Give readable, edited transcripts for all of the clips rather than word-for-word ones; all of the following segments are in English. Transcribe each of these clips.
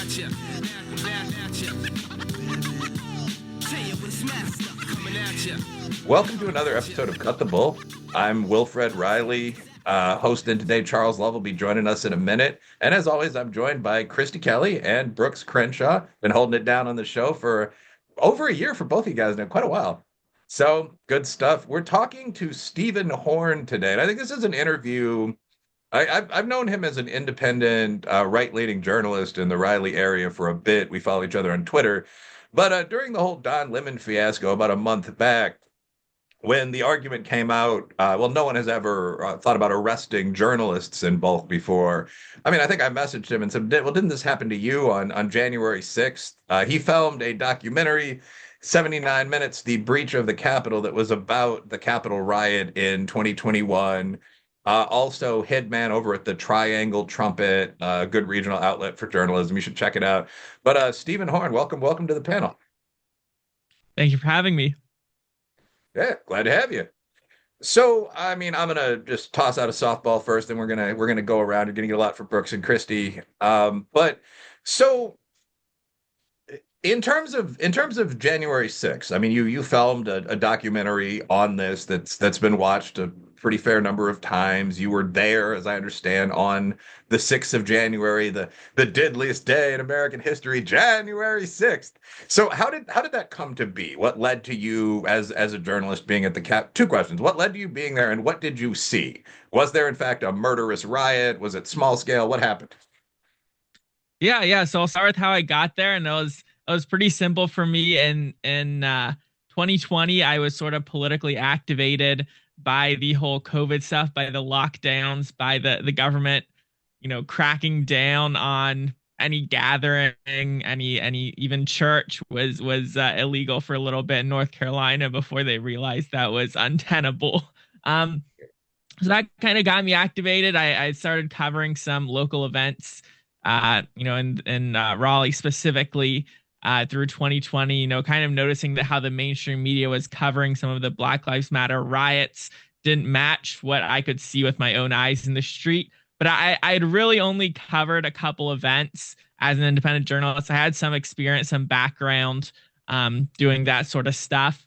at ya. Tell you what's master coming at ya. Welcome to another episode of Cut the Bull. I'm Wilfred Reilly, hosting today. Charles Love will be joining us in a minute. And as always, I'm joined by Christy Kelly and Brooks Crenshaw. Been holding it down on the show for over a year for both of you guys now, quite a while. So good stuff. We're talking to Stephen Horn today. And I think this is an interview. I've known him as an independent, right-leaning journalist in the Raleigh area for a bit. We follow each other on Twitter. But during the whole Don Lemon fiasco about a month back, when the argument came out, well, no one has ever thought about arresting journalists in bulk before. I mean, I think I messaged him and said, well, didn't this happen to you on January 6th? He filmed a documentary, 79 minutes, The Breach of the Capitol, that was about the Capitol riot in 2021. Also, Hitman over at the Triangle Trumpet, good regional outlet for journalism. You should check it out. But Stephen Horn, welcome to the panel. Thank you for having me. Yeah, glad to have you. So, I mean, I'm gonna just toss out a softball first, and we're gonna go around. You're gonna get a lot for Brooks and Christy. But so in terms of January 6th, I mean, you filmed a documentary on this that's been watched a pretty fair number of times. You were there, as I understand, on the 6th of January, the deadliest day in American history, January 6th. So how did that come to be? What led to you as a journalist being at the Cap? Two questions. What led to you being there, and what did you see? Was there in fact a murderous riot? Was it small scale? What happened? Yeah. So I'll start with how I got there, and it was pretty simple for me. In 2020, I was sort of politically activated by the whole COVID stuff, by the lockdowns, by the government, cracking down on any gathering, any even church was illegal for a little bit in North Carolina before they realized that was untenable. So that kind of got me activated. I started covering some local events, in Raleigh specifically. Through 2020, kind of noticing that how the mainstream media was covering some of the Black Lives Matter riots didn't match what I could see with my own eyes in the street. But I had really only covered a couple events as an independent journalist. I had some experience, some background doing that sort of stuff.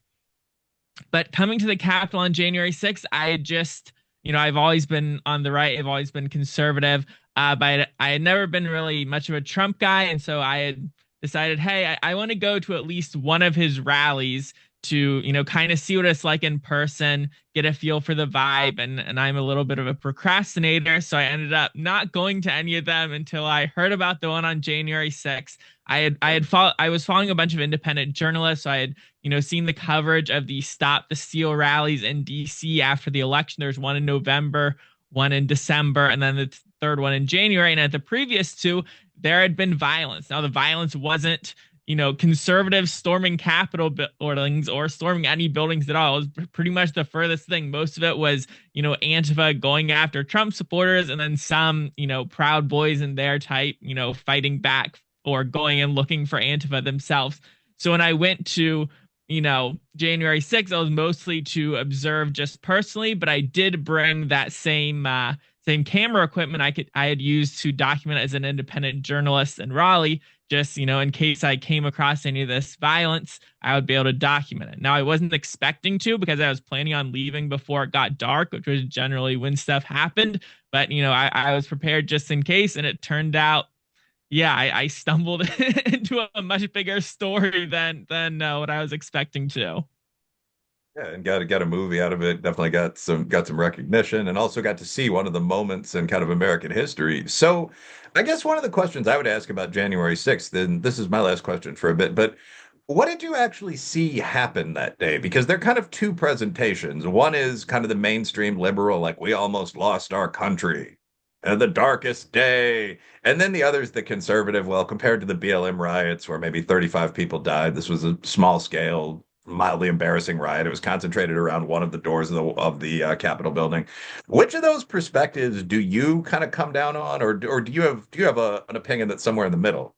But coming to the Capitol on January 6th, I had just, I've always been on the right. I've always been conservative. But I had never been really much of a Trump guy. And so I had decided, hey, I want to go to at least one of his rallies to, kind of see what it's like in person, get a feel for the vibe. And I'm a little bit of a procrastinator. So I ended up not going to any of them until I heard about the one on January 6th. I was following a bunch of independent journalists. So I had, seen the coverage of the Stop the Steal rallies in DC after the election. There's one in November, one in December, and then the third one in January. And at the previous two, there had been violence. Now, the violence wasn't, conservatives storming Capitol buildings or storming any buildings at all. It was pretty much the furthest thing. Most of it was, Antifa going after Trump supporters, and then some, Proud Boys in their type, fighting back or going and looking for Antifa themselves. So when I went to, January 6th, I was mostly to observe just personally, but I did bring that same camera equipment I had used to document as an independent journalist in Raleigh, just, in case I came across any of this violence, I would be able to document it. Now, I wasn't expecting to, because I was planning on leaving before it got dark, which was generally when stuff happened. But, I was prepared just in case, and it turned out, yeah, I stumbled into a much bigger story than what I was expecting to. Yeah, and got a movie out of it. Definitely got some recognition, and also got to see one of the moments in kind of American history. So, I guess one of the questions I would ask about January 6th, and this is my last question for a bit, but what did you actually see happen that day? Because they're kind of two presentations. One is kind of the mainstream liberal, like we almost lost our country, and the darkest day. And then the other is the conservative. Well, compared to the BLM riots, where maybe 35 people died, this was a small scale, mildly embarrassing riot. It was concentrated around one of the doors of the Capitol building. Which of those perspectives do you kind of come down on, or do you have an opinion that's somewhere in the middle?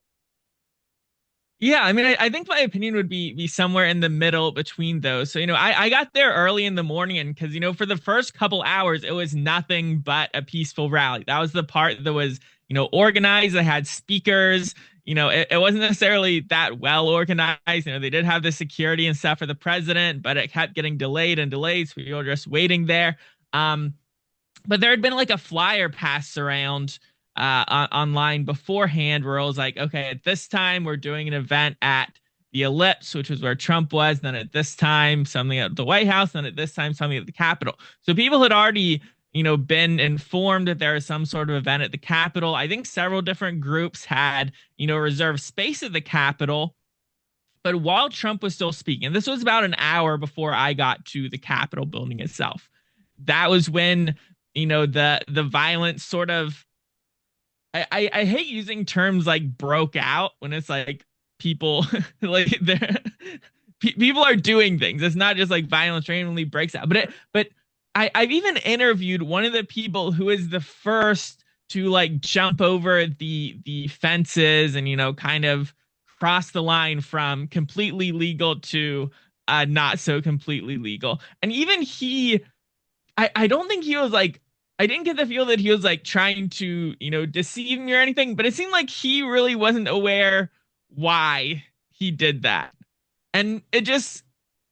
Yeah, I mean, I think my opinion would be somewhere in the middle between those. So, I got there early in the morning, and because, for the first couple hours, it was nothing but a peaceful rally. That was the part that was, organized. I had speakers, it wasn't necessarily that well organized. They did have the security and stuff for the president, but it kept getting delayed and delayed. So we were just waiting there. But there had been like a flyer passed around online beforehand where it was like, okay, at this time we're doing an event at the Ellipse, which was where Trump was. Then at this time, something at the White House. Then at this time, something at the Capitol. So people had already, been informed that there was some sort of event at the Capitol. I think several different groups had, reserved space at the Capitol. But while Trump was still speaking, this was about an hour before I got to the Capitol building itself. That was when, the violence sort of, I hate using terms like broke out when it's like people like people are doing things. It's not just like violence randomly breaks out. But I've even interviewed one of the people who is the first to like jump over the fences and kind of cross the line from completely legal to not so completely legal. And even he, I don't think he was like, I didn't get the feel that he was like trying to, deceive me or anything, but it seemed like he really wasn't aware why he did that. And it just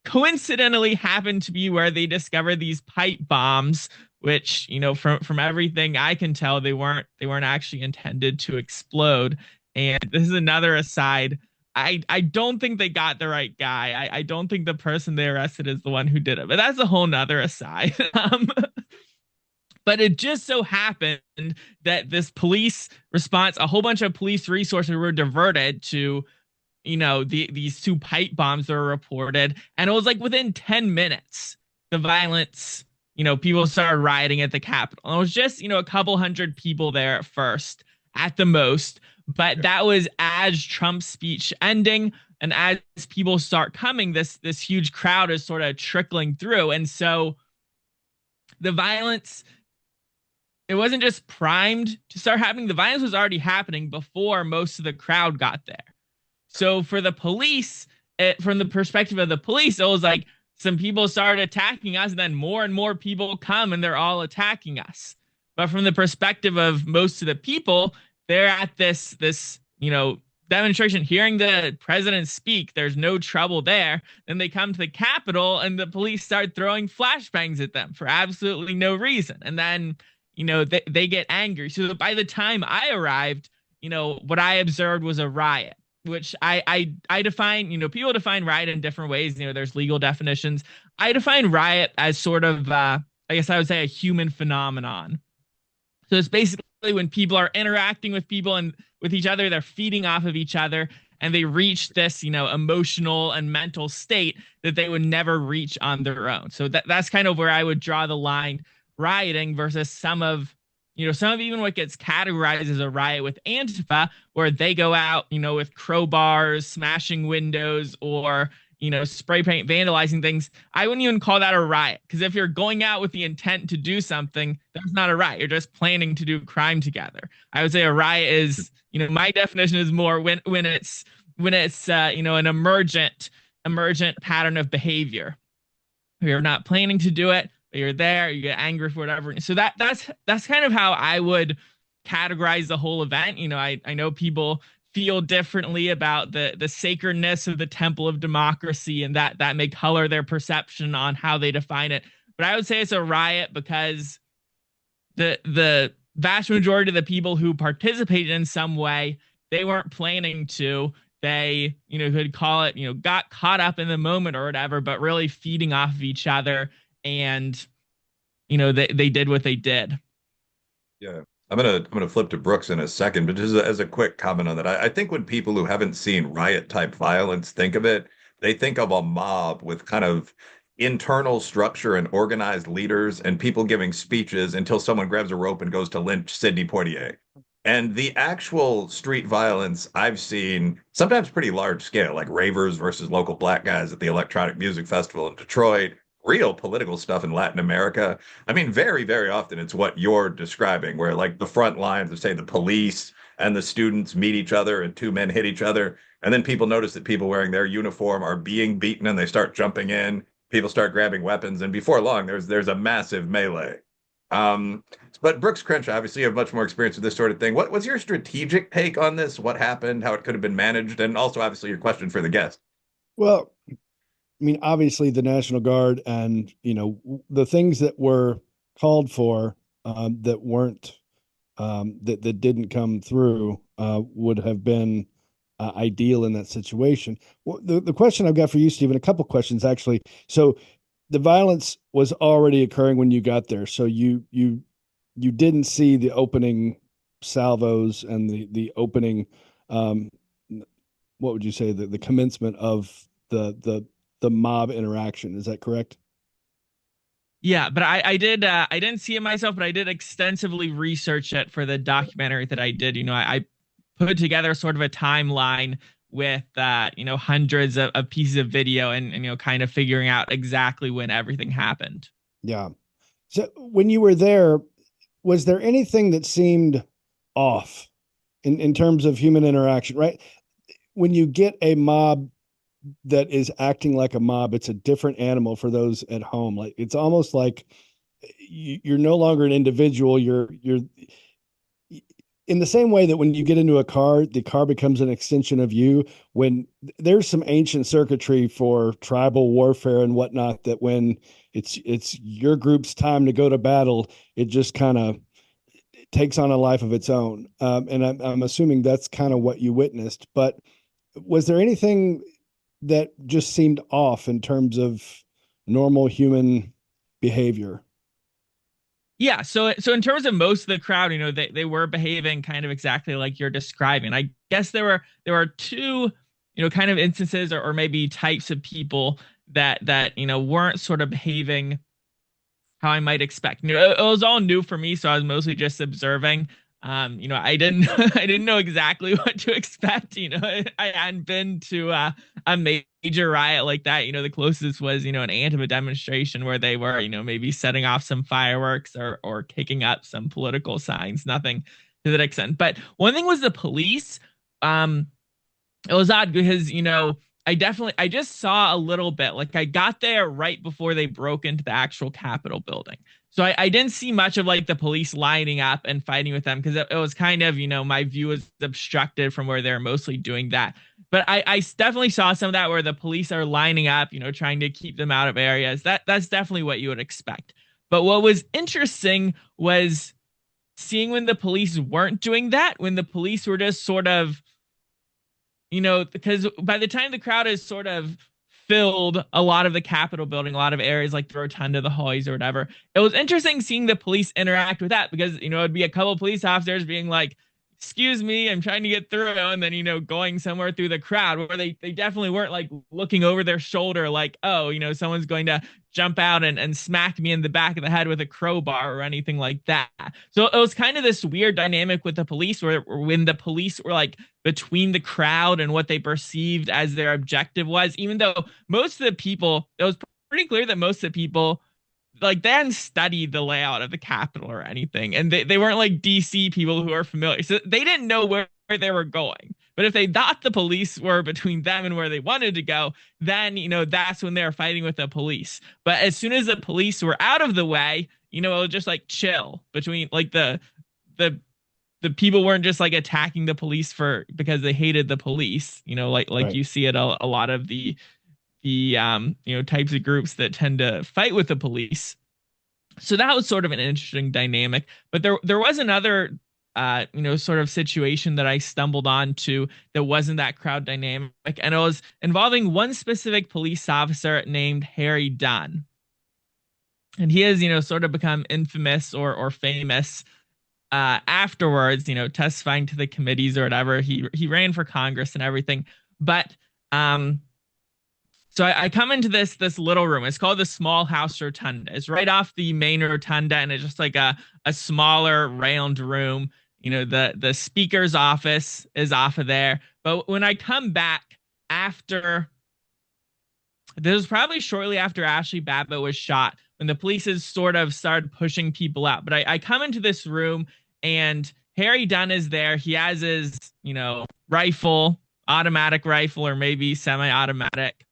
coincidentally happened to be where they discovered these pipe bombs, which, from everything I can tell, they weren't actually intended to explode. And this is another aside. I don't think they got the right guy. I don't think the person they arrested is the one who did it, but that's a whole nother aside. But it just so happened that this police response, a whole bunch of police resources were diverted to, these two pipe bombs that were reported. And it was like within 10 minutes, the violence, people started rioting at the Capitol. And it was just, a couple hundred people there at first, at the most. But that was as Trump's speech ending. And as people start coming, this huge crowd is sort of trickling through. And so the violence, it wasn't just primed to start happening. The violence was already happening before most of the crowd got there. So for the police, from the perspective of the police, it was like some people started attacking us, and then more and more people come and they're all attacking us. But from the perspective of most of the people, they're at this demonstration, hearing the president speak. There's no trouble there. Then they come to the Capitol and the police start throwing flashbangs at them for absolutely no reason. And then they get angry. So by the time I arrived, what I observed was a riot, which I define, people define riot in different ways. There's legal definitions. I define riot as sort of, I guess I would say, a human phenomenon. So it's basically when people are interacting with people and with each other, they're feeding off of each other, and they reach this, emotional and mental state that they would never reach on their own. So that's kind of where I would draw the line. Rioting versus some of even what gets categorized as a riot with Antifa, where they go out, with crowbars, smashing windows, or, spray paint, vandalizing things. I wouldn't even call that a riot, because if you're going out with the intent to do something, that's not a riot. You're just planning to do crime together. I would say a riot is, my definition is more when it's an emergent pattern of behavior. You're not planning to do it, but you're there, you get angry for whatever. So that's kind of how I would categorize the whole event. I know people feel differently about the sacredness of the temple of democracy, and that may color their perception on how they define it. But I would say it's a riot because the vast majority of the people who participated in some way, they weren't planning to. They, could call it, got caught up in the moment or whatever, but really feeding off of each other. And, they did what they did. Yeah. I'm gonna flip to Brooks in a second, but just as a quick comment on that, I think when people who haven't seen riot type violence think of it, they think of a mob with kind of internal structure and organized leaders and people giving speeches until someone grabs a rope and goes to lynch Sidney Poitier. And the actual street violence I've seen, sometimes pretty large scale, like ravers versus local black guys at the Electronic Music Festival in Detroit, real political stuff in Latin America. I mean, very, very often it's what you're describing, where like the front lines of, say, the police and the students meet each other and two men hit each other. And then people notice that people wearing their uniform are being beaten and they start jumping in. People start grabbing weapons. And before long, there's a massive melee. Um, but Brooks Crenshaw, obviously, you have much more experience with this sort of thing. What's your strategic take on this? What happened? How it could have been managed? And also, obviously, your question for the guest. Well, I mean, obviously, the National Guard and the things that were called for that weren't that didn't come through would have been ideal in that situation. Well, the question I've got for you, Stephen, a couple questions actually. So the violence was already occurring when you got there. So you didn't see the opening salvos and the opening um, what would you say the commencement of the mob interaction. Is that correct? Yeah, but I didn't see it myself, but I did extensively research it for the documentary that I did. I put together sort of a timeline with hundreds of pieces of video and kind of figuring out exactly when everything happened. Yeah. So when you were there, was there anything that seemed off in terms of human interaction, right? When you get a mob that is acting like a mob, it's a different animal for those at home. Like it's almost like you're no longer an individual. You're in the same way that when you get into a car, the car becomes an extension of you. When there's some ancient circuitry for tribal warfare and whatnot, that when it's your group's time to go to battle, it just kind of takes on a life of its own. And I'm assuming that's kind of what you witnessed. But was there anything that just seemed off in terms of normal human behavior? Yeah, so in terms of most of the crowd, they were behaving kind of exactly like you're describing. I guess there were two, kind of instances or maybe types of people that weren't sort of behaving how I might expect. It was all new for me, so I was mostly just observing. I didn't I didn't know exactly what to expect. I hadn't been to a major riot like that. The closest was an Antifa demonstration where they were maybe setting off some fireworks or kicking up some political signs. Nothing to that extent. But one thing was the police. It was odd because I just saw a little bit. Like I got there right before they broke into the actual Capitol building. So I didn't see much of like the police lining up and fighting with them because it was kind of, my view was obstructed from where they're mostly doing that. But I definitely saw some of that where the police are lining up, trying to keep them out of areas. That's definitely what you would expect. But what was interesting was seeing when the police weren't doing that, when the police were just sort of because by the time the crowd is sort of filled a lot of the Capitol building, a lot of areas like the rotunda, the hallways, or whatever, it was interesting seeing the police interact with that because, it'd be a couple of police officers being like, excuse me, I'm trying to get through. And then, going somewhere through the crowd where they definitely weren't like looking over their shoulder like, oh, someone's going to jump out and smack me in the back of the head with a crowbar or anything like that. So it was kind of this weird dynamic with the police where when the police were like between the crowd and what they perceived as their objective was, even though most of the people, it was pretty clear that most of the people like they hadn't studied the layout of the Capitol or anything. And they weren't like DC people who are familiar. So they didn't know where they were going. But if they thought the police were between them and where they wanted to go, then, that's when they were fighting with the police. But as soon as the police were out of the way, it was just like chill between like the people weren't just like attacking the police because they hated the police, like Right. you see it a lot of the types of groups that tend to fight with the police. So that was sort of an interesting dynamic. But there was another sort of situation that I stumbled onto that wasn't that crowd dynamic, and it was involving one specific police officer named Harry Dunn. And he has, sort of become infamous or famous afterwards, testifying to the committees or whatever. He ran for Congress and everything. But so I come into this little room. It's called the Small House Rotunda. It's right off the main rotunda, and it's just like a smaller round room. The speaker's office is off of there. But when I come back after, this was probably shortly after Ashley Babbitt was shot, when the police has sort of started pushing people out. But I come into this room, and Harry Dunn is there. He has his, rifle, automatic rifle, or maybe semi-automatic.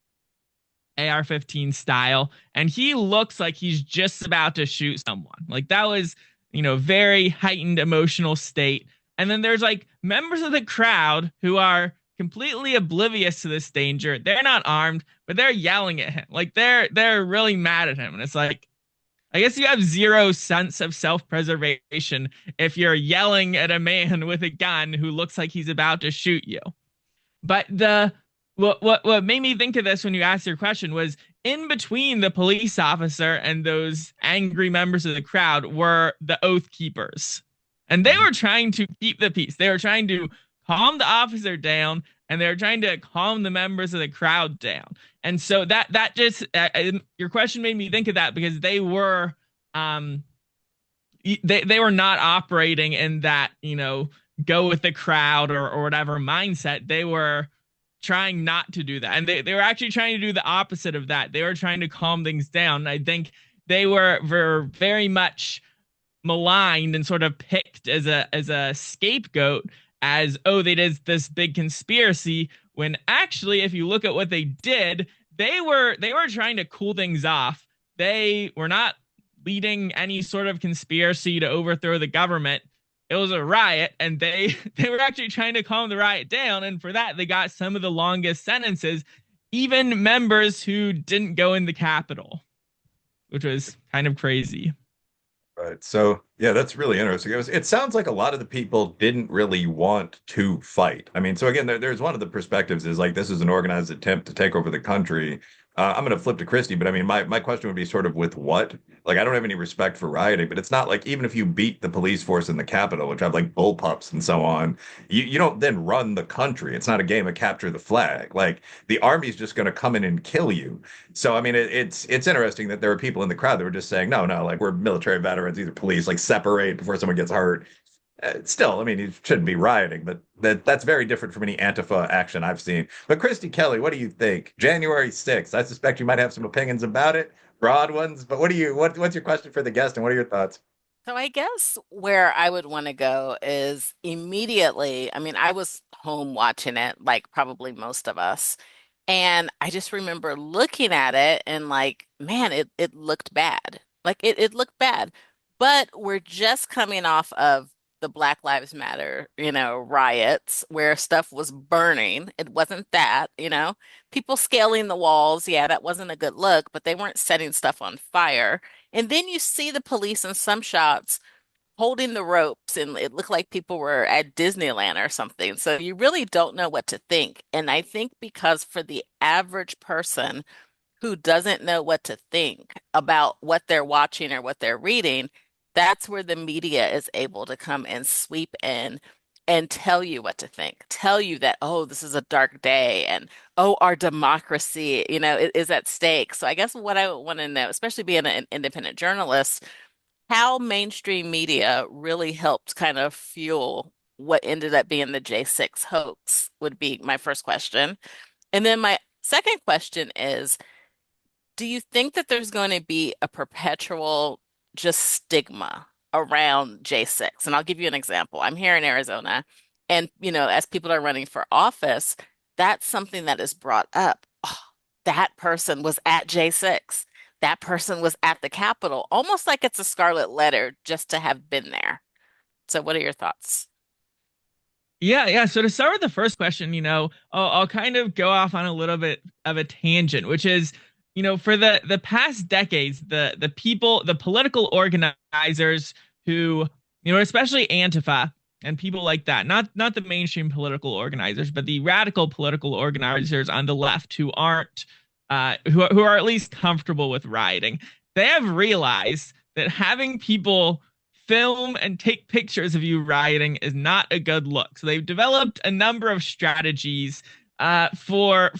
AR-15 style, and he looks like he's just about to shoot someone. Like that was, very heightened emotional state. And then there's like members of the crowd who are completely oblivious to this danger. They're not armed, but they're yelling at him. Like they're really mad at him. And it's like, I guess you have zero sense of self-preservation if you're yelling at a man with a gun who looks like he's about to shoot you. But what made me think of this when you asked your question was in between the police officer and those angry members of the crowd were the oath keepers. And they were trying to keep the peace. They were trying to calm the officer down, and they were trying to calm the members of the crowd down. And so that just your question made me think of that, because they were they were not operating in that, go with the crowd or whatever mindset. They were trying not to do that. And they were actually trying to do the opposite of that. They were trying to calm things down. I think they were very much maligned and sort of picked as a scapegoat, as, oh, they did this big conspiracy, when actually, if you look at what they did, they were trying to cool things off. They were not leading any sort of conspiracy to overthrow the government. It was a riot, and they were actually trying to calm the riot down, and for that they got some of the longest sentences, even members who didn't go in the Capitol, which was kind of crazy. Right. So, yeah, that's really interesting. It sounds like a lot of the people didn't really want to fight. I mean, so again, there's one of the perspectives is like this is an organized attempt to take over the country. I'm going to flip to Christy, but I mean, my question would be sort of with what? Like, I don't have any respect for rioting, but it's not like even if you beat the police force in the Capitol, which have like bullpups and so on, you don't then run the country. It's not a game of capture the flag. Like the army's just going to come in and kill you. So, I mean, it's interesting that there are people in the crowd that were just saying, no, like we're military veterans, either police, like separate before someone gets hurt. Still, I mean, you shouldn't be rioting, but that's very different from any Antifa action I've seen. But Christy Kelly, what do you think? January 6th, I suspect you might have some opinions about it, broad ones, but what's your question for the guest and what are your thoughts? So I guess where I would want to go is immediately. I mean, I was home watching it, like probably most of us. And I just remember looking at it and like, man, it looked bad. Like it looked bad. But we're just coming off of the Black Lives Matter, riots where stuff was burning. It wasn't that, people scaling the walls. Yeah, that wasn't a good look, but they weren't setting stuff on fire. And then you see the police in some shots holding the ropes, and it looked like people were at Disneyland or something. So you really don't know what to think. And I think because for the average person who doesn't know what to think about what they're watching or what they're reading, that's where the media is able to come and sweep in and tell you what to think, tell you that, oh, this is a dark day, and oh, our democracy, is at stake. So I guess what I want to know, especially being an independent journalist, how mainstream media really helped kind of fuel what ended up being the J6 hoax would be my first question. And then my second question is, do you think that there's going to be a perpetual just stigma around J6? And I'll give you an example. I'm here in Arizona, and as people are running for office, that's something that is brought up. Oh, that person was at J6. That person was at the Capitol, almost like it's a scarlet letter just to have been there. So what are your thoughts? Yeah. So to start with the first question, I'll kind of go off on a little bit of a tangent, which is, for the past decades, the people, the political organizers who, especially Antifa and people like that, not the mainstream political organizers, but the radical political organizers on the left who aren't, who are at least comfortable with rioting, they have realized that having people film and take pictures of you rioting is not a good look. So they've developed a number of strategies for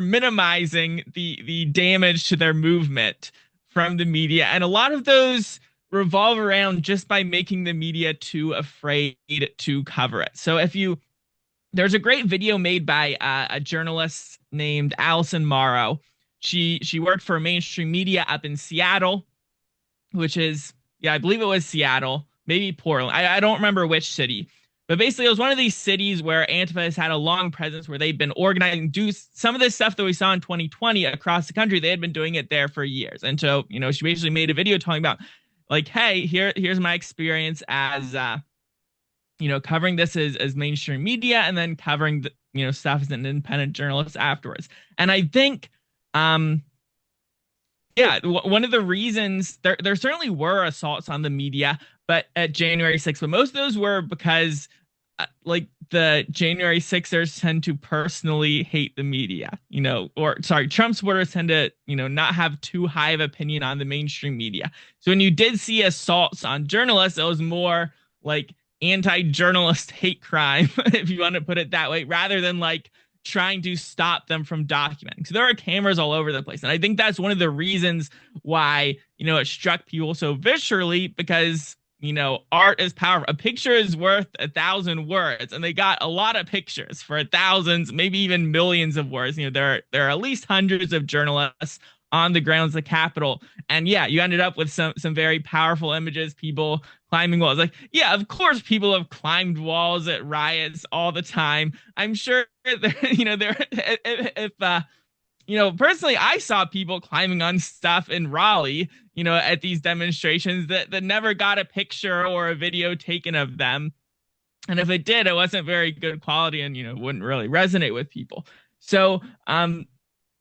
minimizing the damage to their movement from the media, and a lot of those revolve around just by making the media too afraid to cover it. So there's a great video made by a journalist named Allison Morrow. She worked for mainstream media up in Seattle, which is, I believe it was Seattle, maybe Portland. I don't remember which city, But basically, it was one of these cities where Antifa has had a long presence, where they've been organizing, do some of this stuff that we saw in 2020 across the country. They had been doing it there for years. And so, she basically made a video talking about, like, hey, here's my experience as, covering this as mainstream media, and then covering the, stuff as an independent journalist afterwards. And I think, one of the reasons there certainly were assaults on the media, but at January 6th, but most of those were because the January 6ers tend to personally hate the media, Trump supporters tend to, not have too high of opinion on the mainstream media. So when you did see assaults on journalists, it was more like anti-journalist hate crime, if you want to put it that way, rather than like trying to stop them from documenting. So there are cameras all over the place. And I think that's one of the reasons why, it struck people so viscerally, because, art is powerful. A picture is worth 1,000 words, and they got a lot of pictures for thousands, maybe even millions of words. There are at least hundreds of journalists on the grounds of the Capitol. And yeah, you ended up with some very powerful images, people climbing walls. Like, yeah, of course people have climbed walls at riots all the time. I'm sure personally, I saw people climbing on stuff in Raleigh, at these demonstrations that never got a picture or a video taken of them. And if it did, it wasn't very good quality and, wouldn't really resonate with people. So, kind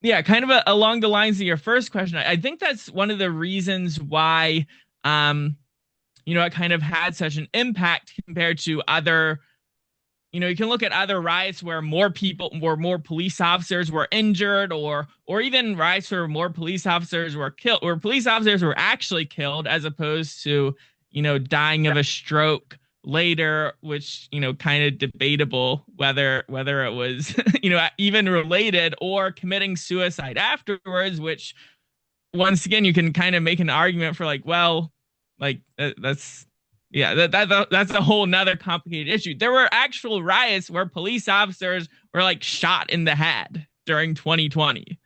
of along the lines of your first question, I think that's one of the reasons why, it kind of had such an impact compared to other, you can look at other riots where more police officers were injured, or even riots where more police officers were killed, or police officers were actually killed, as opposed to, dying of a stroke later, which, kind of debatable whether it was, even related, or committing suicide afterwards, which once again, you can kind of make an argument for that's a whole nother complicated issue. There were actual riots where police officers were shot in the head during 2020.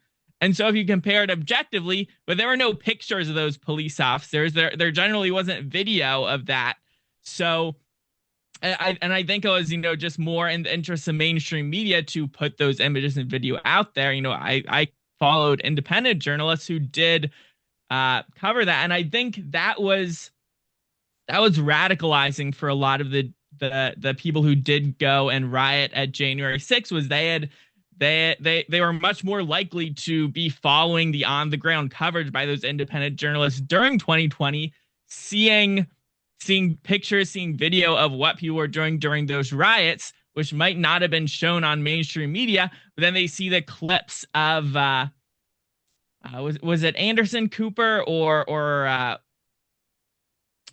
And so if you compare it objectively, but there were no pictures of those police officers, there generally wasn't video of that. So I think it was, just more in the interest of mainstream media to put those images and video out there. I followed independent journalists who did cover that. And I think that was radicalizing for a lot of the people who did go and riot at January 6th, was they were much more likely to be following the on the ground coverage by those independent journalists during 2020, seeing pictures, seeing video of what people were doing during those riots, which might not have been shown on mainstream media, but then they see the clips of was it Anderson Cooper or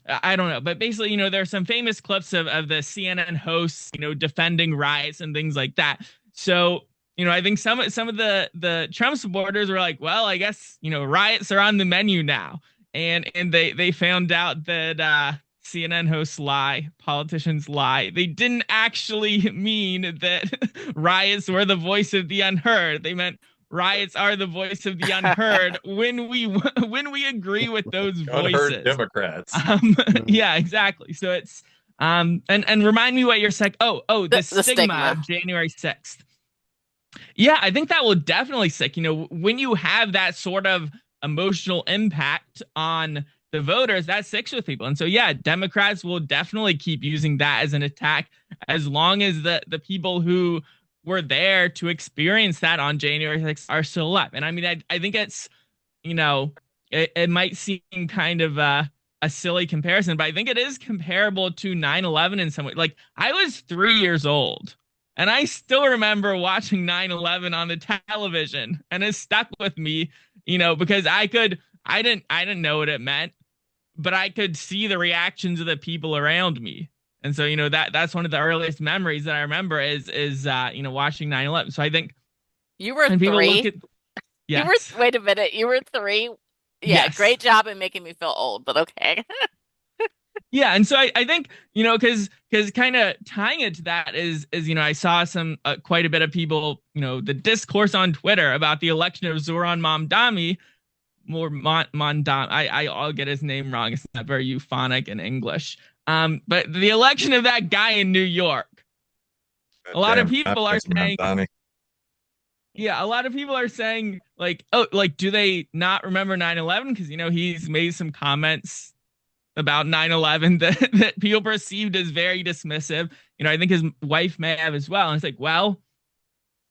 I don't know, but basically, there's some famous clips of the CNN hosts, defending riots and things like that. So, I think some of the Trump supporters were like, well, I guess, riots are on the menu now. And they found out that CNN hosts lie, politicians lie. They didn't actually mean that riots were the voice of the unheard. They meant riots are the voice of the unheard when we agree with those voices. Unheard Democrats. Yeah, exactly. So it's and remind me what you're saying. The stigma of January 6th. Yeah, I think that will definitely stick. When you have that sort of emotional impact on the voters, that sticks with people. And so, yeah, Democrats will definitely keep using that as an attack as long as the people who were there to experience that on January 6th are still alive. And I mean, I think it's, it might seem kind of a silly comparison, but I think it is comparable to 9/11 in some way. Like, I was 3 years old and I still remember watching 9/11 on the television, and it stuck with me, because I didn't know what it meant, but I could see the reactions of the people around me. And so, that's one of the earliest memories that I remember is watching 9/11. So I think you were 3. Yes. Wait a minute. You were 3. Yeah. Yes. Great job in making me feel old, but okay. Yeah. And so I think, because kind of tying it to that is, I saw some quite a bit of people, the discourse on Twitter about the election of Zoran Mamdani, I'll get his name wrong. It's not very euphonic in English. But the election of that guy in New York, a lot of Damn, people are saying, Donnie. yeah, a lot of people are saying like, oh, like, do they not remember 9/11? Because, he's made some comments about 9/11 that people perceived as very dismissive. I think his wife may have as well. And it's like, well,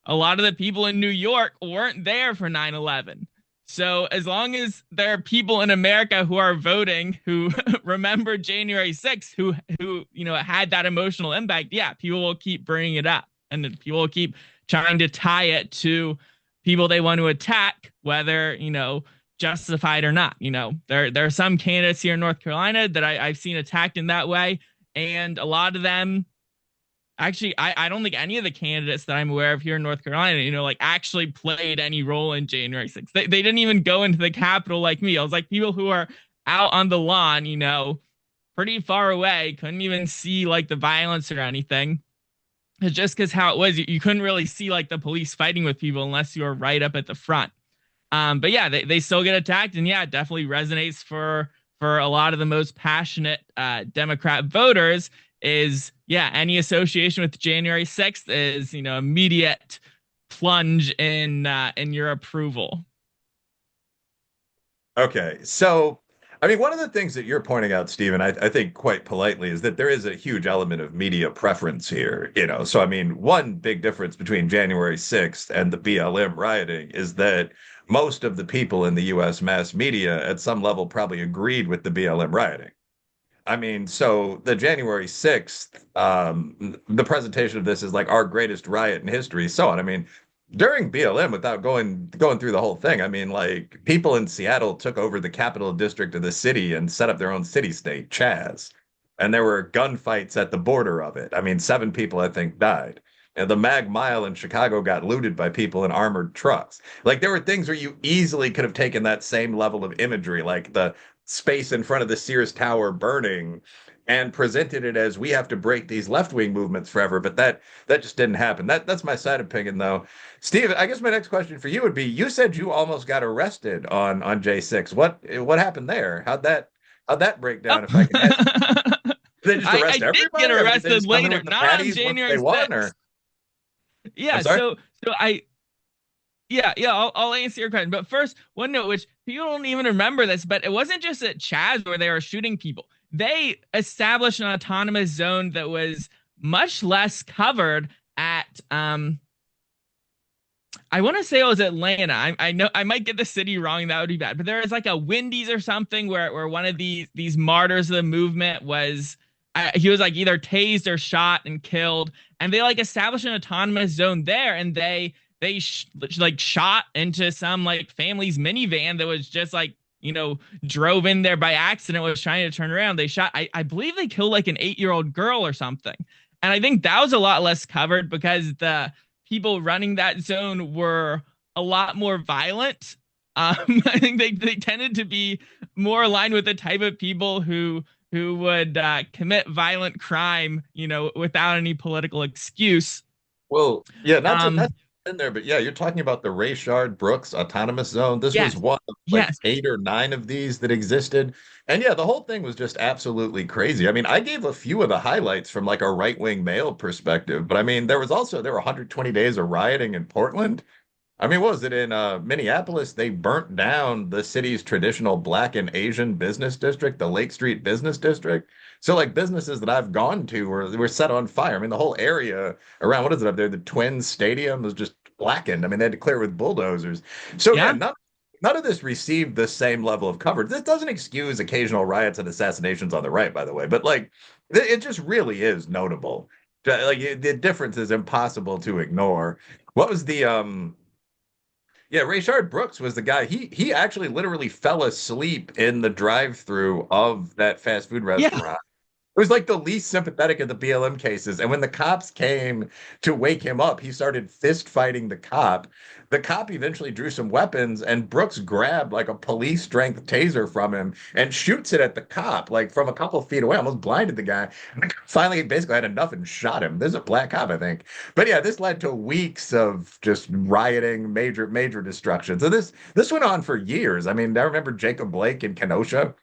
a lot of the people in New York weren't there for 9/11. So as long as there are people in America who are voting who remember January 6th, who had that emotional impact, yeah, people will keep bringing it up, and people will keep trying to tie it to people they want to attack, whether justified or not. There are some candidates here in North Carolina that I've seen attacked in that way, and a lot of them. Actually, I don't think any of the candidates that I'm aware of here in North Carolina, like actually played any role in January 6th. They didn't even go into the Capitol like me. I was like people who are out on the lawn, pretty far away, couldn't even see like the violence or anything. It's just because how it was, you couldn't really see like the police fighting with people unless you were right up at the front. But yeah, they still get attacked, and yeah, it definitely resonates for a lot of the most passionate Democrat voters. Is any association with January 6th is immediate plunge in your approval. Okay, so I mean, one of the things that you're pointing out, Stephen, I think quite politely, is that there is a huge element of media preference here. So I mean, one big difference between January 6th and the BLM rioting is that most of the people in the U.S. mass media, at some level, probably agreed with the BLM rioting. I mean, so the January 6th, the presentation of this is like our greatest riot in history, so on. I mean, during BLM, without going through the whole thing, I mean, like people in Seattle took over the capital district of the city and set up their own city state, Chaz. And there were gunfights at the border of it. I mean, 7 people, I think, died. And the Mag Mile in Chicago got looted by people in armored trucks. Like there were things where you easily could have taken that same level of imagery, like the space in front of the Sears Tower burning, and presented it as we have to break these left-wing movements forever. But that just didn't happen. That's my side opinion, though. Steve, I guess my next question for you would be: you said you almost got arrested on J6. What happened there? How'd that break down? If I can ask. Did they just arrest I did everybody? get arrested later, not on January 6th. Yeah, so I yeah, I'll answer your question. But first, one note, which people don't even remember this, but it wasn't just at Chaz where they were shooting people. They established an autonomous zone that was much less covered at I want to say it was Atlanta. I know I might get the city wrong. That would be bad. But there was like a Wendy's or something where one of these martyrs of the movement was he was like either tased or shot and killed, and they like established an autonomous zone there, and they like shot into some like family's minivan that was just like drove in there by accident, was trying to turn around. They shot, I believe they killed like an 8-year-old girl or something. And I think that was a lot less covered because the people running that zone were a lot more violent. I think they tended to be more aligned with the type of people who would commit violent crime, without any political excuse. Well, yeah, not in there, but yeah, you're talking about the Rayshard Brooks Autonomous Zone. This was one of like 8 or 9 of these that existed. And yeah, the whole thing was just absolutely crazy. I mean, I gave a few of the highlights from like a right-wing male perspective, but I mean, there were 120 days of rioting in Portland. I mean, what was it in Minneapolis? They burnt down the city's traditional Black and Asian business district, the Lake Street Business District. So, like businesses that I've gone to were set on fire. I mean, the whole area around what is it up there? The Twins Stadium was just blackened. I mean, they had to clear it with bulldozers. So yeah, none of this received the same level of coverage. This doesn't excuse occasional riots and assassinations on the right, by the way, but like it just really is notable. Like the difference is impossible to ignore. What was the Yeah, Rayshard Brooks was the guy. He actually literally fell asleep in the drive-through of that fast food restaurant. Yeah. It was like the least sympathetic of the BLM cases. And when the cops came to wake him up, he started fist fighting the cop. The cop eventually drew some weapons, and Brooks grabbed like a police strength taser from him and shoots it at the cop, like from a couple of feet away, almost blinded the guy. Finally, basically had enough and shot him. There's a black cop, I think. But yeah, this led to weeks of just rioting, major destruction. So this went on for years. I mean, I remember Jacob Blake in Kenosha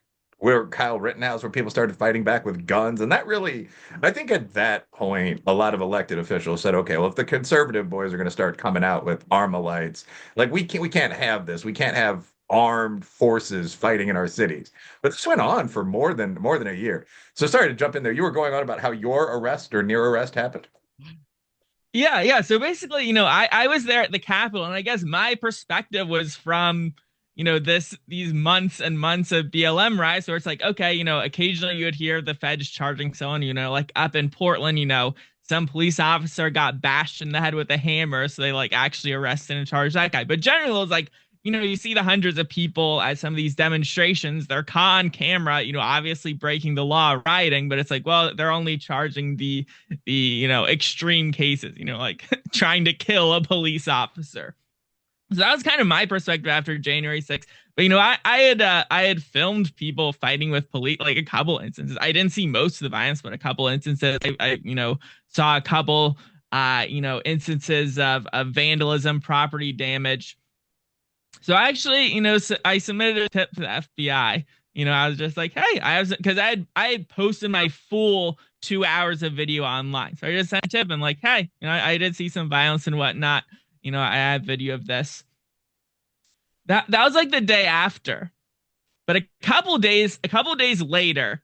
where Kyle Rittenhouse, where people started fighting back with guns. And that really, I think at that point, a lot of elected officials said, okay, well, if the conservative boys are going to start coming out with Armalites, like we can't have this. We can't have armed forces fighting in our cities. But this went on for more than a year. So sorry to jump in there. You were going on about how your arrest or near arrest happened. Yeah, yeah. So basically, I was there at the Capitol, and I guess my perspective was from, these months and months of BLM riots, where it's like, okay, occasionally you would hear the feds charging someone, like up in Portland, some police officer got bashed in the head with a hammer, so they like actually arrested and charged that guy. But generally, it was like, you see the hundreds of people at some of these demonstrations, they're caught on camera, obviously breaking the law, rioting, but it's like, well, they're only charging the extreme cases, like trying to kill a police officer. So that was kind of my perspective after January 6th. But I had filmed people fighting with police, like a couple instances. I didn't see most of the violence, but a couple instances. I saw a couple instances of vandalism, property damage. So actually, I submitted a tip to the FBI. I was just like, hey, because I had posted my full 2 hours of video online. So I just sent a tip and like, hey, I did see some violence and whatnot. I have video of this. That was like the day after. But a couple days later,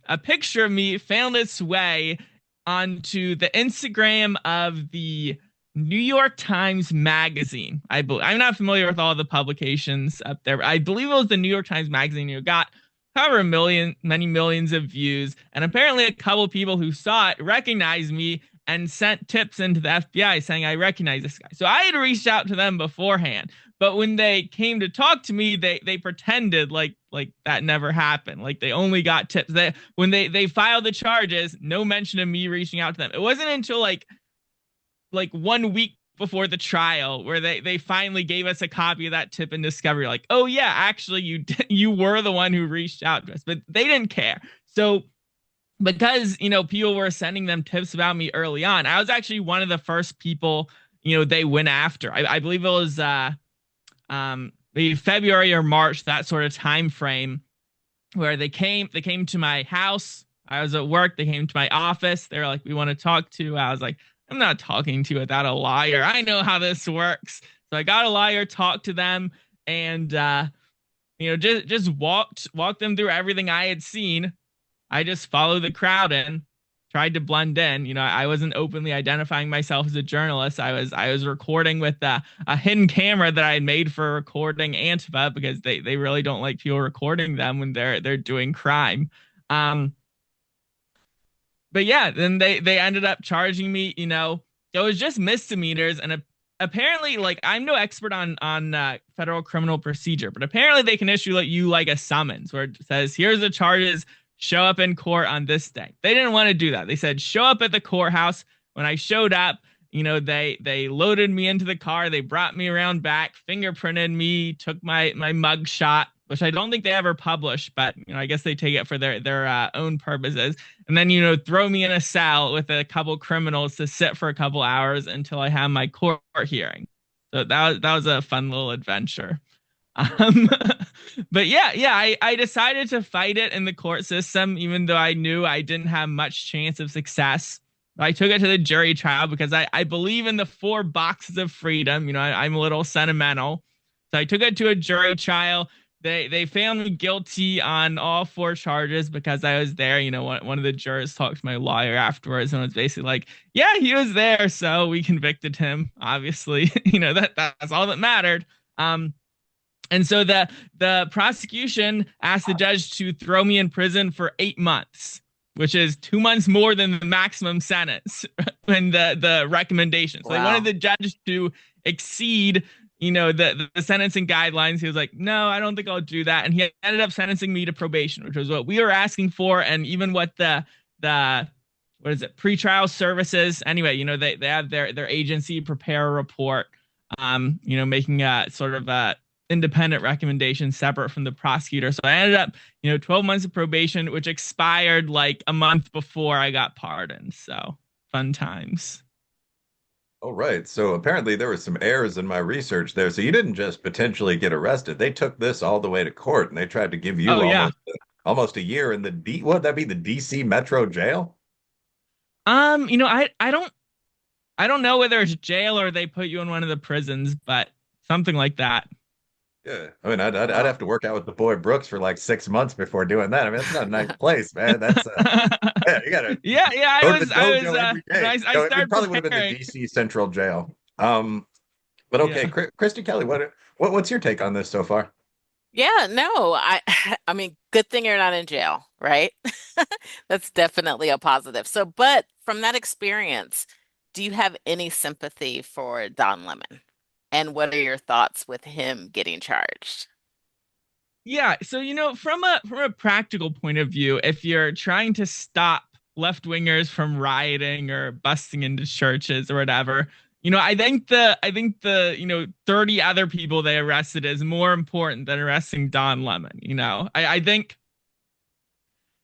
a picture of me found its way onto the Instagram of the New York Times Magazine. I'm not familiar with all the publications up there. But I believe it was the New York Times Magazine. Got however many millions of views, and apparently a couple people who saw it recognized me and sent tips into the FBI saying I recognize this guy. So I had reached out to them beforehand, but when they came to talk to me, they pretended like that never happened. Like they only got tips. When they filed the charges, no mention of me reaching out to them. It wasn't until like 1 week before the trial where they finally gave us a copy of that tip in discovery, like, oh yeah, actually you were the one who reached out to us, but they didn't care. So because people were sending them tips about me early on, I was actually one of the first people they went after. I believe it was maybe February or March, that sort of time frame, where they came to my house. I was at work. They came to my office. They were like, we want to talk to. I was like, I'm not talking to you without a lawyer. I know how this works. So I got a lawyer, talked to them, and just walked them through everything I had seen. I just followed the crowd in, tried to blend in. I wasn't openly identifying myself as a journalist. I was recording with a hidden camera that I had made for recording Antifa, because they really don't like people recording them when they're doing crime. But yeah, then they ended up charging me. It was just misdemeanors, and apparently, like, I'm no expert on federal criminal procedure, but apparently they can issue you like a summons where it says, here's the charges, show up in court on this day. They didn't want to do that. They said, show up at the courthouse. When I showed up, they loaded me into the car. They brought me around back, fingerprinted me, took my mug shot, which I don't think they ever published, but I guess they take it for their own purposes. And then throw me in a cell with a couple criminals to sit for a couple hours until I have my court hearing. So that was a fun little adventure. Um, but yeah, I decided to fight it in the court system, even though I knew I didn't have much chance of success. I took it to the jury trial because I believe in the 4 boxes of freedom. I'm a little sentimental. So I took it to a jury trial. They found me guilty on all 4 charges because I was there. One of the jurors talked to my lawyer afterwards and was basically like, yeah, he was there, so we convicted him. Obviously, that's all that mattered. And so the prosecution asked the judge to throw me in prison for 8 months, which is 2 months more than the maximum sentence and the recommendation. So They wanted the judge to exceed, the sentencing guidelines. He was like, no, I don't think I'll do that. And he ended up sentencing me to probation, which was what we were asking for. And even what the what is it, pretrial services. Anyway, they have their agency prepare a report, making a sort of a independent recommendation separate from the prosecutor. So I ended up, 12 months of probation, which expired like a month before I got pardoned. So fun times. Oh, right. So apparently there were some errors in my research there. So you didn't just potentially get arrested. They took this all the way to court and they tried to give you Oh yeah. almost almost a year in the would that be the DC Metro Jail? I don't know whether it's jail or they put you in one of the prisons, but something like that. Yeah, I mean, I'd Wow. have to work out with the boy Brooks for like 6 months before doing that. I mean, that's not a nice place, man. That's yeah, you gotta Yeah, go to the I was dojo every day. I No, it started probably would have been the preparing. DC Central Jail. But okay, Yeah. Christy Kelly, what's your take on this so far? Yeah, no, I mean, good thing you're not in jail, right? That's definitely a positive. So, but from that experience, do you have any sympathy for Don Lemon? And what are your thoughts with him getting charged? Yeah, so from a practical point of view, if you're trying to stop left-wingers from rioting or busting into churches or whatever, I think the 30 other people they arrested is more important than arresting Don Lemon. I think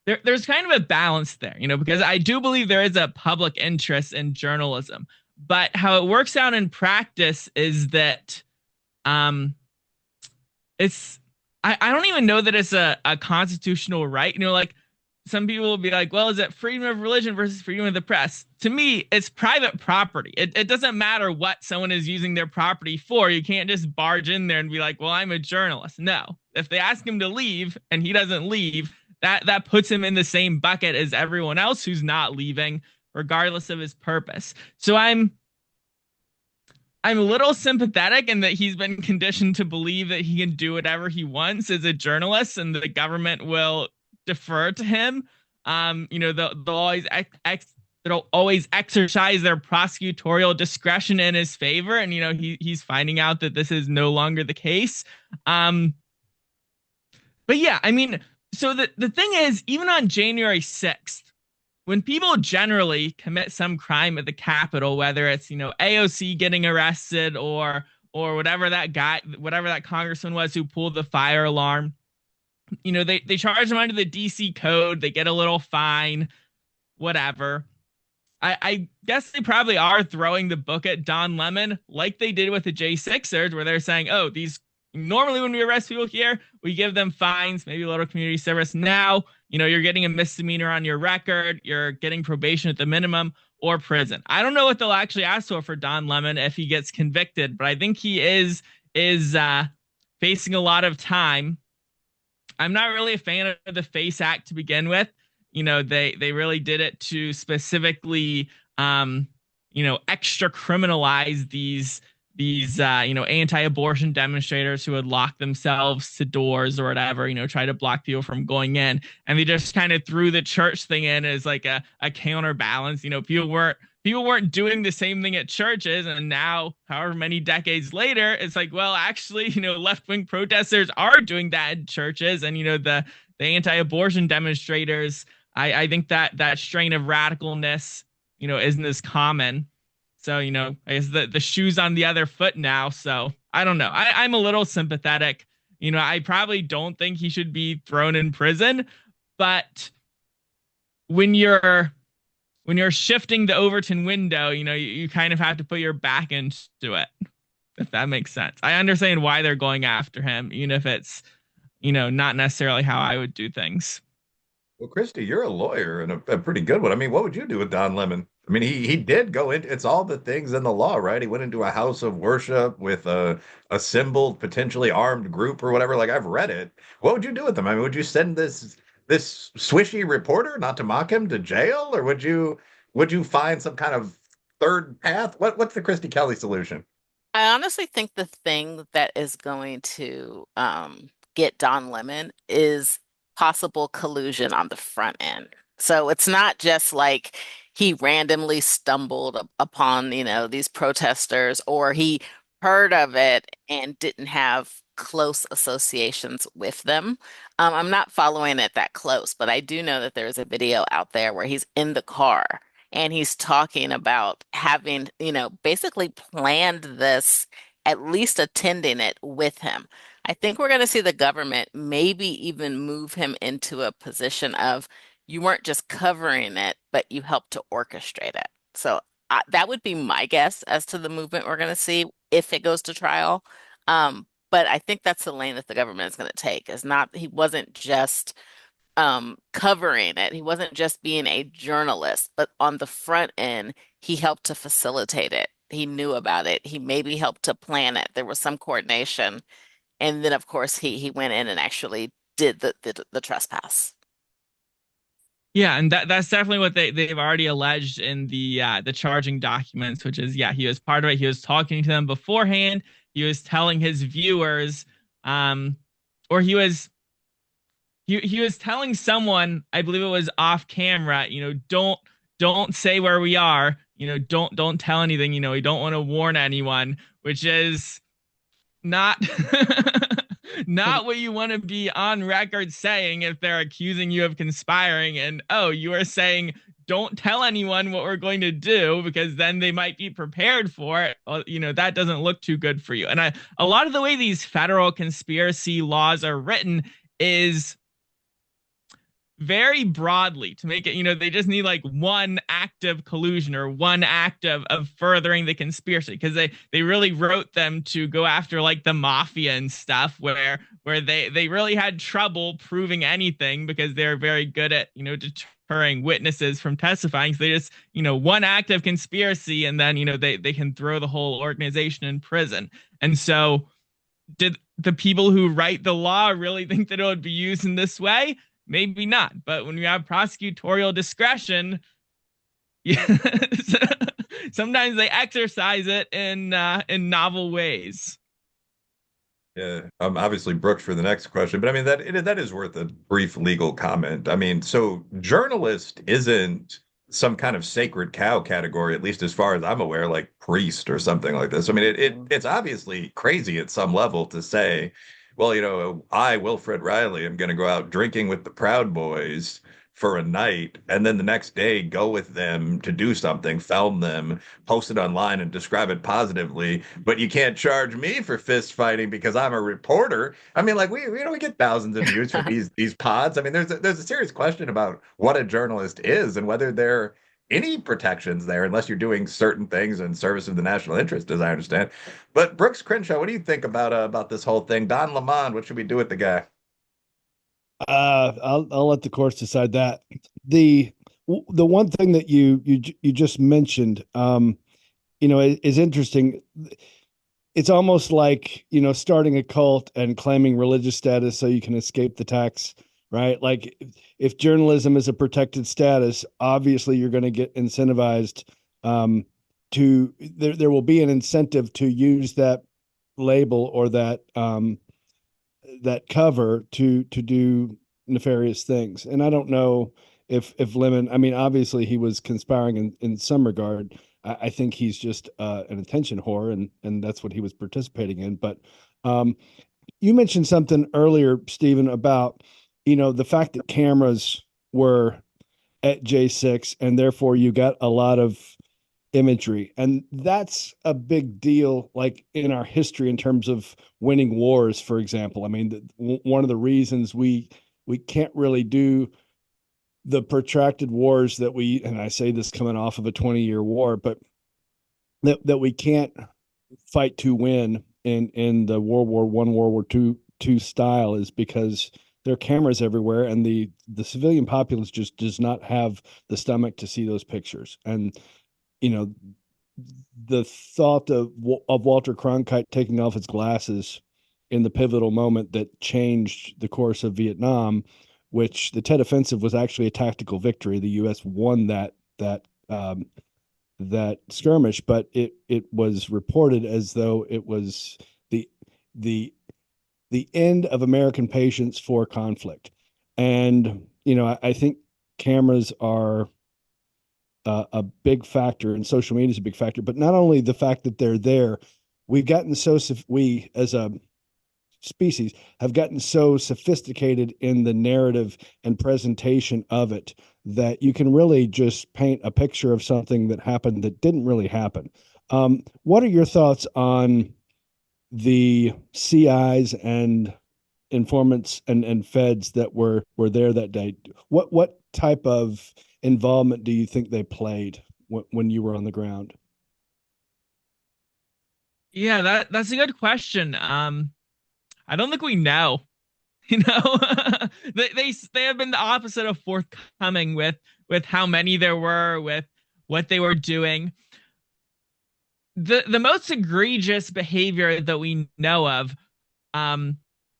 there's kind of a balance there, because I do believe there is a public interest in journalism, but how it works out in practice is that um it's I don't even know that it's a constitutional right. Like some people will be like, well, is it freedom of religion versus freedom of the press? To me, it's private property. It doesn't matter what someone is using their property for. You can't just barge in there and be like, well, I'm a journalist. No. If they ask him to leave and he doesn't leave, that puts him in the same bucket as everyone else who's not leaving, regardless of his purpose. So I'm a little sympathetic in that he's been conditioned to believe that he can do whatever he wants as a journalist and the government will defer to him. They'll always exercise their prosecutorial discretion in his favor, and he's finding out that this is no longer the case. But yeah, I mean, so the thing is, even on January 6th, when people generally commit some crime at the Capitol, whether it's AOC getting arrested or whatever that congressman was who pulled the fire alarm, they charge them under the DC code, they get a little fine, whatever. I guess they probably are throwing the book at Don Lemon like they did with the J6ers, where they're saying, oh, these normally when we arrest people here, we give them fines, maybe a little community service. Now, you're getting a misdemeanor on your record, you're getting probation at the minimum or prison. I don't know what they'll actually ask for Don Lemon if he gets convicted, but I think he is facing a lot of time. I'm not really a fan of the FACE Act to begin with. They really did it to specifically extra criminalize these anti-abortion demonstrators who would lock themselves to doors or whatever, try to block people from going in, and they just kind of threw the church thing in as like a counterbalance. People weren't doing the same thing at churches, and now however many decades later it's like, well, actually, left-wing protesters are doing that in churches, and the anti-abortion demonstrators, I think that strain of radicalness isn't as common. So, I guess the shoe's on the other foot now. So I don't know. I'm a little sympathetic. I probably don't think he should be thrown in prison, but when you're shifting the Overton window, you kind of have to put your back into it, if that makes sense. I understand why they're going after him, even if it's, not necessarily how I would do things. Well, Christy, you're a lawyer and a pretty good one. I mean, what would you do with Don Lemon? I mean, he did go into it's all the things in the law, right? He went into a house of worship with a assembled, potentially armed group or whatever. Like I've read it. What would you do with them? I mean, would you send this swishy reporter, not to mock him, to jail, or would you find some kind of third path? What's the Christy Kelly solution? I honestly think the thing that is going to get Don Lemon is possible collusion on the front end. So it's not just like he randomly stumbled upon, these protesters, or he heard of it and didn't have close associations with them. I'm not following it that close, but I do know that there's a video out there where he's in the car and he's talking about having, basically planned this, at least attending it with him. I think we're going to see the government maybe even move him into a position of you weren't just covering it, but you helped to orchestrate it. So that would be my guess as to the movement we're going to see if it goes to trial. But I think that's the lane that the government is going to take. Is not he wasn't just covering it. He wasn't just being a journalist, but on the front end, he helped to facilitate it. He knew about it. He maybe helped to plan it. There was some coordination. And then of course he went in and actually did the trespass. Yeah, and that's definitely what they've already alleged in the charging documents, which is yeah, he was part of it. He was talking to them beforehand. He was telling his viewers, or he was telling someone, I believe it was off camera, don't say where we are, don't tell anything, we don't want to warn anyone, which is not not what you want to be on record saying if they're accusing you of conspiring and oh, you are saying don't tell anyone what we're going to do because then they might be prepared for it. Well, that doesn't look too good for you. And a lot of the way these federal conspiracy laws are written is very broadly to make it, they just need like one act of collusion or one act of furthering the conspiracy because they really wrote them to go after like the mafia and stuff where they really had trouble proving anything because they're very good at, deterring witnesses from testifying. So they just, one act of conspiracy and then, they can throw the whole organization in prison. And so did the people who write the law really think that it would be used in this way? Maybe not. But when you have prosecutorial discretion, yes, sometimes they exercise it in novel ways. Yeah, obviously Brooks for the next question, but I mean that is worth a brief legal comment. I mean, so journalist isn't some kind of sacred cow category, at least as far as I'm aware, like priest or something like this. I mean, it's obviously crazy at some level to say, well, I, Wilfred Reilly, am going to go out drinking with the Proud Boys for a night and then the next day go with them to do something, film them, post it online and describe it positively, but you can't charge me for fist fighting because I'm a reporter. I mean, like we get thousands of views from these pods. I mean, there's a serious question about what a journalist is and whether there are any protections there unless you're doing certain things in service of the national interest, as I understand. But Brooks Crenshaw, what do you think about this whole thing? Don Lemond, what should we do with the guy? I'll let the courts decide that. The the one thing that you just mentioned, is interesting. It's almost like, starting a cult and claiming religious status so you can escape the tax, right? Like if journalism is a protected status, obviously you're going to get incentivized there will be an incentive to use that label or that cover to do nefarious things. And I don't know if Lemon, I mean, obviously he was conspiring in some regard. I think he's just an attention whore, and that's what he was participating in. But um, you mentioned something earlier, Stephen, about the fact that cameras were at J6, and therefore you got a lot of imagery, and that's a big deal, like in our history in terms of winning wars, for example. I mean, one of the reasons we can't really do the protracted wars that and I say this coming off of a 20-year war, but that we can't fight to win in the World War Two style is because there are cameras everywhere, and the civilian populace just does not have the stomach to see those pictures. And the thought of Walter Cronkite taking off his glasses in the pivotal moment that changed the course of Vietnam, which the Tet Offensive was actually a tactical victory. The U.S. won that skirmish, but it was reported as though it was the the the end of American patience for conflict. And I think cameras are a big factor, and social media is a big factor. But not only the fact that they're there, we as a species have gotten so sophisticated in the narrative and presentation of it that you can really just paint a picture of something that happened that didn't really happen. What are your thoughts on the CIs and informants and feds that were there that day? What type of involvement do you think they played when you were on the ground? Yeah, that's a good question. I don't think we know. You know, they have been the opposite of forthcoming with how many there were, with what they were doing. The most egregious behavior that we know of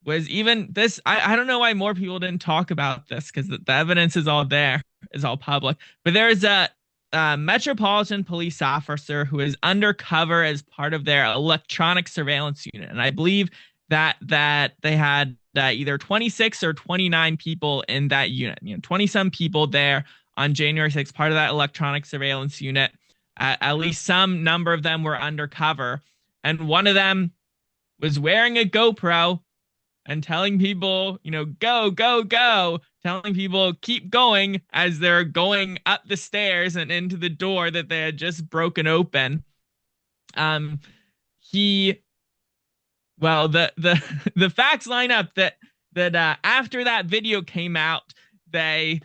was even this. I don't know why more people didn't talk about this, because the evidence is all there, is all public. But there's a Metropolitan Police officer who is undercover as part of their electronic surveillance unit, and I believe that they had either 26 or 29 people in that unit. 20 some people there on January 6th, part of that electronic surveillance unit. At least some number of them were undercover, and one of them was wearing a GoPro and telling people, go, go, go, telling people keep going as they're going up the stairs and into the door that they had just broken open. Well, the facts line up that after that video came out, they,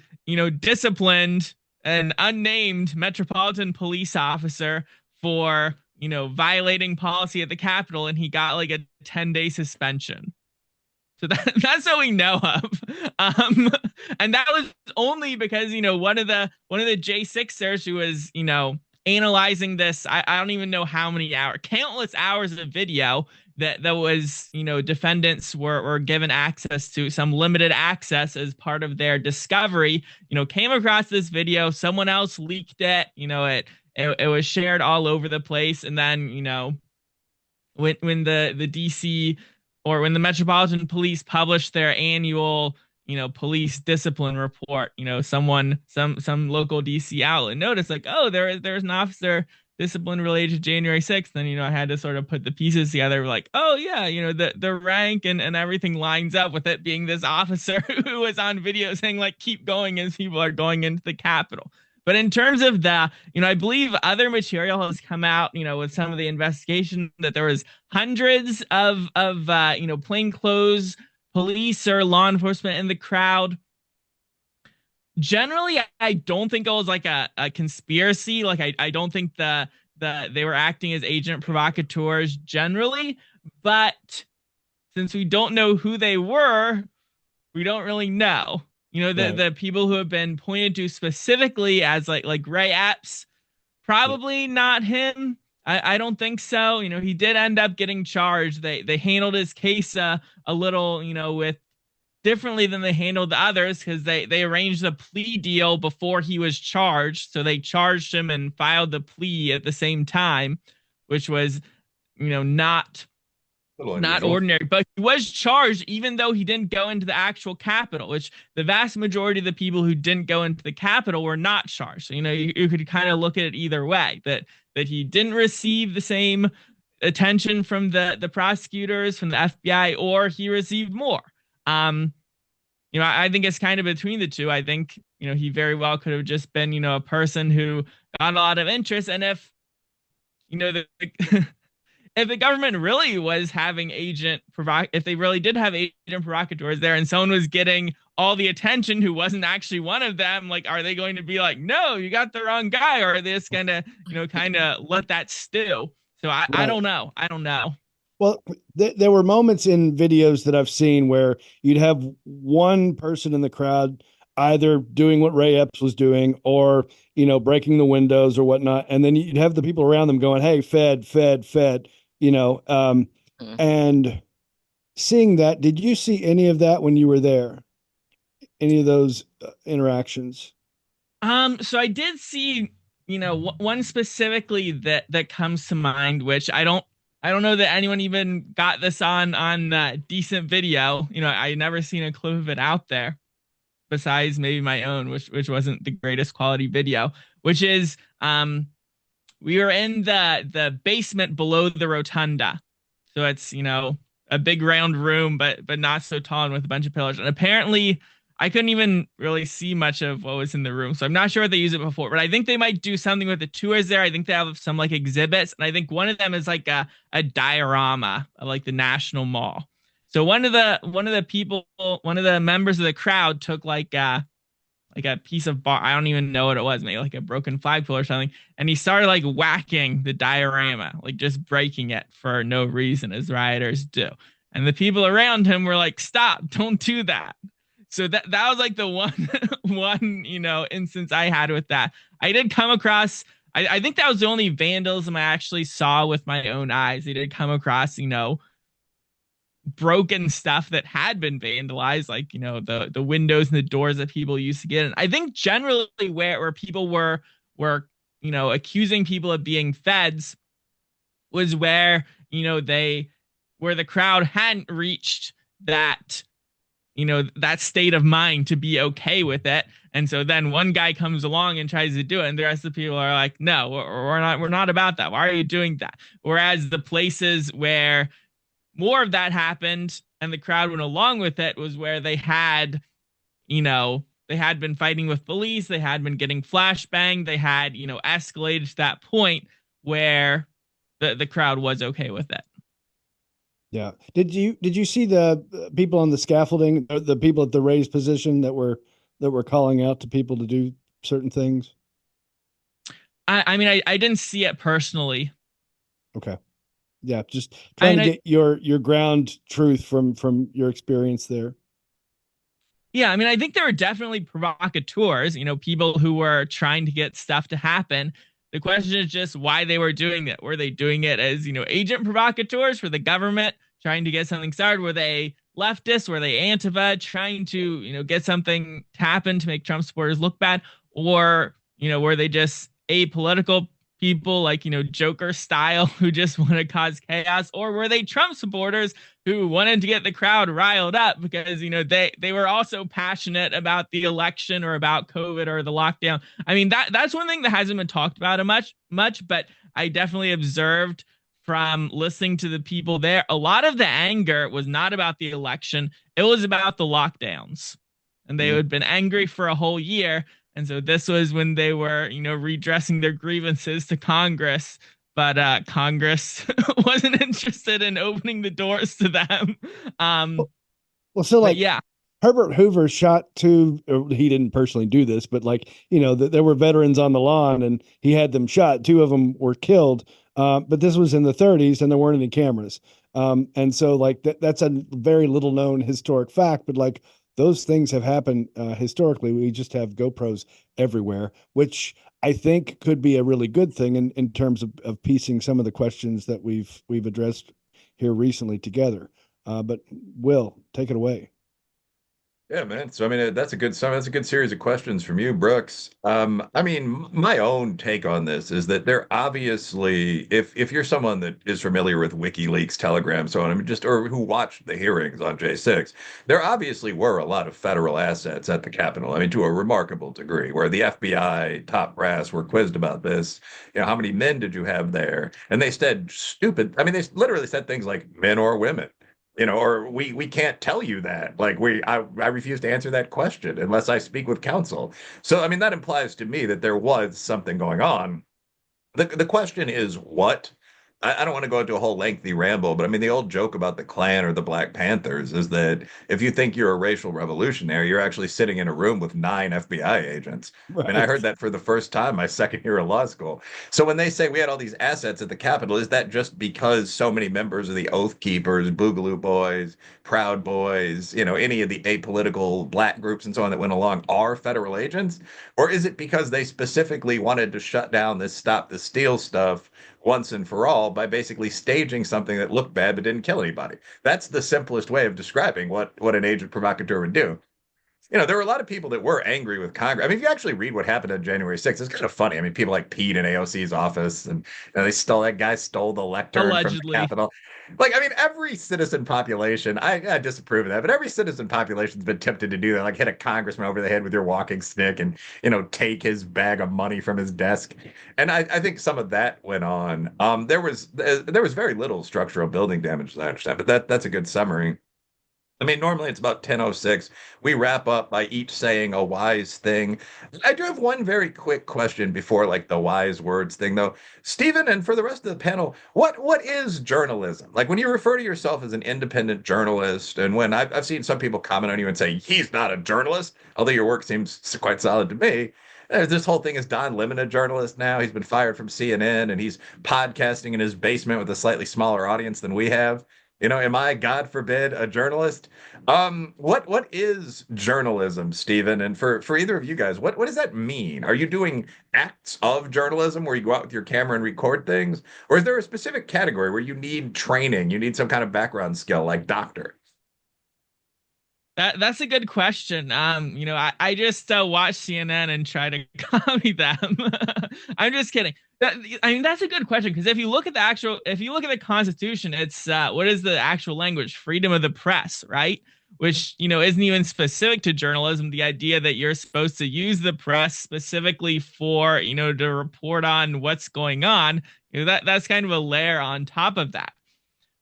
disciplined an unnamed Metropolitan Police officer for, violating policy at the Capitol, and he got like a 10-day suspension. So that's what we know of. And that was only because, one of the J6ers who was, analyzing this, I don't even know how many hours, countless hours of video that was, defendants were given access to, some limited access as part of their discovery, came across this video. Someone else leaked it. It was shared all over the place. And then, when the DC, or when the Metropolitan Police published their annual, police discipline report, some local DC outlet noticed, like, oh, there's an officer discipline related to January 6th. Then, I had to sort of put the pieces together, like, oh yeah, the rank and everything lines up with it being this officer who was on video saying, like, keep going as people are going into the Capitol. But in terms of the, I believe other material has come out, with some of the investigation, that there was hundreds of plainclothes police or law enforcement in the crowd. Generally, I don't think it was like a conspiracy. Like, I don't think they were acting as agent provocateurs generally. But since we don't know who they were, we don't really know. The people who have been pointed to specifically as like Ray Epps, probably not him. I don't think so. He did end up getting charged. They handled his case a little, with differently than they handled the others, because they arranged a plea deal before he was charged. So they charged him and filed the plea at the same time, which was, not ordinary. But he was charged even though he didn't go into the actual Capitol, which the vast majority of the people who didn't go into the Capitol were not charged. So, you could kind of look at it either way, that he didn't receive the same attention from the prosecutors, from the FBI, or he received more. I think it's kind of between the two. I think, he very well could have just been, a person who got a lot of interest. And if, if the government really was having if they really did have agent provocateurs there, and someone was getting all the attention who wasn't actually one of them, like, are they going to be like, no, you got the wrong guy? Or are they just gonna, kind of let that stew? So I don't know. I don't know. Well, there were moments in videos that I've seen where you'd have one person in the crowd either doing what Ray Epps was doing, or, breaking the windows or whatnot. And then you'd have the people around them going, hey, Fed, Fed, Fed, and seeing that. Did you see any of that when you were there? Any of those interactions? So I did see, one specifically that comes to mind, which I don't know that anyone even got this on decent video. I never seen a clip of it out there, besides maybe my own, which wasn't the greatest quality video, which is we were in the basement below the rotunda. So it's, a big round room, but not so tall, and with a bunch of pillars. And apparently I couldn't even really see much of what was in the room. So I'm not sure what they use it before, but I think they might do something with the tours there. I think they have some like exhibits. And I think one of them is like a diorama of like the National Mall. So one of the members of the crowd took like a piece of bar. I don't even know what it was, maybe like a broken flagpole or something. And he started like whacking the diorama, like just breaking it for no reason, as rioters do. And the people around him were like, stop, don't do that. So that was like the one instance I had with that. I did come across, I think that was the only vandalism I actually saw with my own eyes. They did come across, broken stuff that had been vandalized, like the windows and the doors that people used to get in. I think generally where people were accusing people of being feds was where where the crowd hadn't reached that that state of mind to be okay with it. And so then one guy comes along and tries to do it, and the rest of the people are like, no, we're not about that. Why are you doing that? Whereas the places where more of that happened and the crowd went along with it was where they had been fighting with police, they had been getting flashbang, they had escalated to that point where the crowd was okay with it. Yeah. Did you see the people on the scaffolding, the people at the raised position that were calling out to people to do certain things? I mean, I didn't see it personally. Okay. Yeah, just trying to get your ground truth from your experience there. Yeah, I mean, I think there were definitely provocateurs, people who were trying to get stuff to happen. The question is just why they were doing it. Were they doing it as, agent provocateurs for the government trying to get something started? Were they leftists? Were they Antifa trying to, get something to happen to make Trump supporters look bad? Or, were they just apolitical people like, Joker style who just want to cause chaos? Or were they Trump supporters who wanted to get the crowd riled up because, they were also passionate about the election or about COVID or the lockdown? I mean, that's one thing that hasn't been talked about much, but I definitely observed from listening to the people there, a lot of the anger was not about the election. It was about the lockdowns. And they had been angry for a whole year. And so this was when they were, redressing their grievances to Congress, but Congress wasn't interested in opening the doors to them. So yeah, Herbert Hoover shot two. He didn't personally do this, but there were veterans on the lawn, and he had them shot. Two of them were killed. But this was in the 30s, and there weren't any cameras. And so that's a very little known historic fact, but those things have happened historically. We just have GoPros everywhere, which I think could be a really good thing in terms of piecing some of the questions that we've addressed here recently together. But Will, take it away. Yeah, man. So, I mean, that's a good series of questions from you, Brooks. I mean, my own take on this is that there obviously, if you're someone that is familiar with WikiLeaks, Telegram, so on, I mean, or who watched the hearings on J6, there obviously were a lot of federal assets at the Capitol. I mean, to a remarkable degree, where the FBI top brass were quizzed about this. How many men did you have there? And they said stupid. I mean, they literally said things like men or women. Or we can't tell you that. I refuse to answer that question unless I speak with counsel. So, I mean, that implies to me that there was something going on. The question is what? I don't want to go into a whole lengthy ramble, but I mean, the old joke about the Klan or the Black Panthers is that if you think you're a racial revolutionary, you're actually sitting in a room with 9 FBI agents. Right. And I heard that for the first time my second year of law school. So when they say we had all these assets at the Capitol, is that just because so many members of the Oath Keepers, Boogaloo Boys, Proud Boys, any of the apolitical black groups and so on that went along are federal agents? Or is it because they specifically wanted to shut down this Stop the Steal stuff once and for all by basically staging something that looked bad but didn't kill anybody? That's the simplest way of describing what an agent provocateur would do. There were a lot of people that were angry with Congress. I mean, if you actually read what happened on January 6th, it's kind of funny. I mean, people peed in AOC's office, and that guy stole the lectern from the Capitol. I mean, every citizen population, I disapprove of that, but every citizen population's been tempted to do that, hit a congressman over the head with your walking stick and, take his bag of money from his desk. And I think some of that went on. There was very little structural building damage, as I understand, but that's a good summary. I mean, normally it's about 10:06. We wrap up by each saying a wise thing. I do have one very quick question before the wise words thing, though. Stephen, and for the rest of the panel, what is journalism? When you refer to yourself as an independent journalist, and when I've seen some people comment on you and say, he's not a journalist, although your work seems quite solid to me. This whole thing is Don Lemon a journalist now? He's been fired from CNN, and he's podcasting in his basement with a slightly smaller audience than we have. Am I, God forbid, a journalist? What is journalism, Stephen? And for either of you guys, what does that mean? Are you doing acts of journalism where you go out with your camera and record things? Or is there a specific category where you need training, you need some kind of background skill like doctor? That's a good question. I just watch CNN and try to copy them. I'm just kidding. That's a good question because if you look at the Constitution, it's what is the actual language? Freedom of the press, right? Which, isn't even specific to journalism. The idea that you're supposed to use the press specifically for, to report on what's going on, that's kind of a layer on top of that.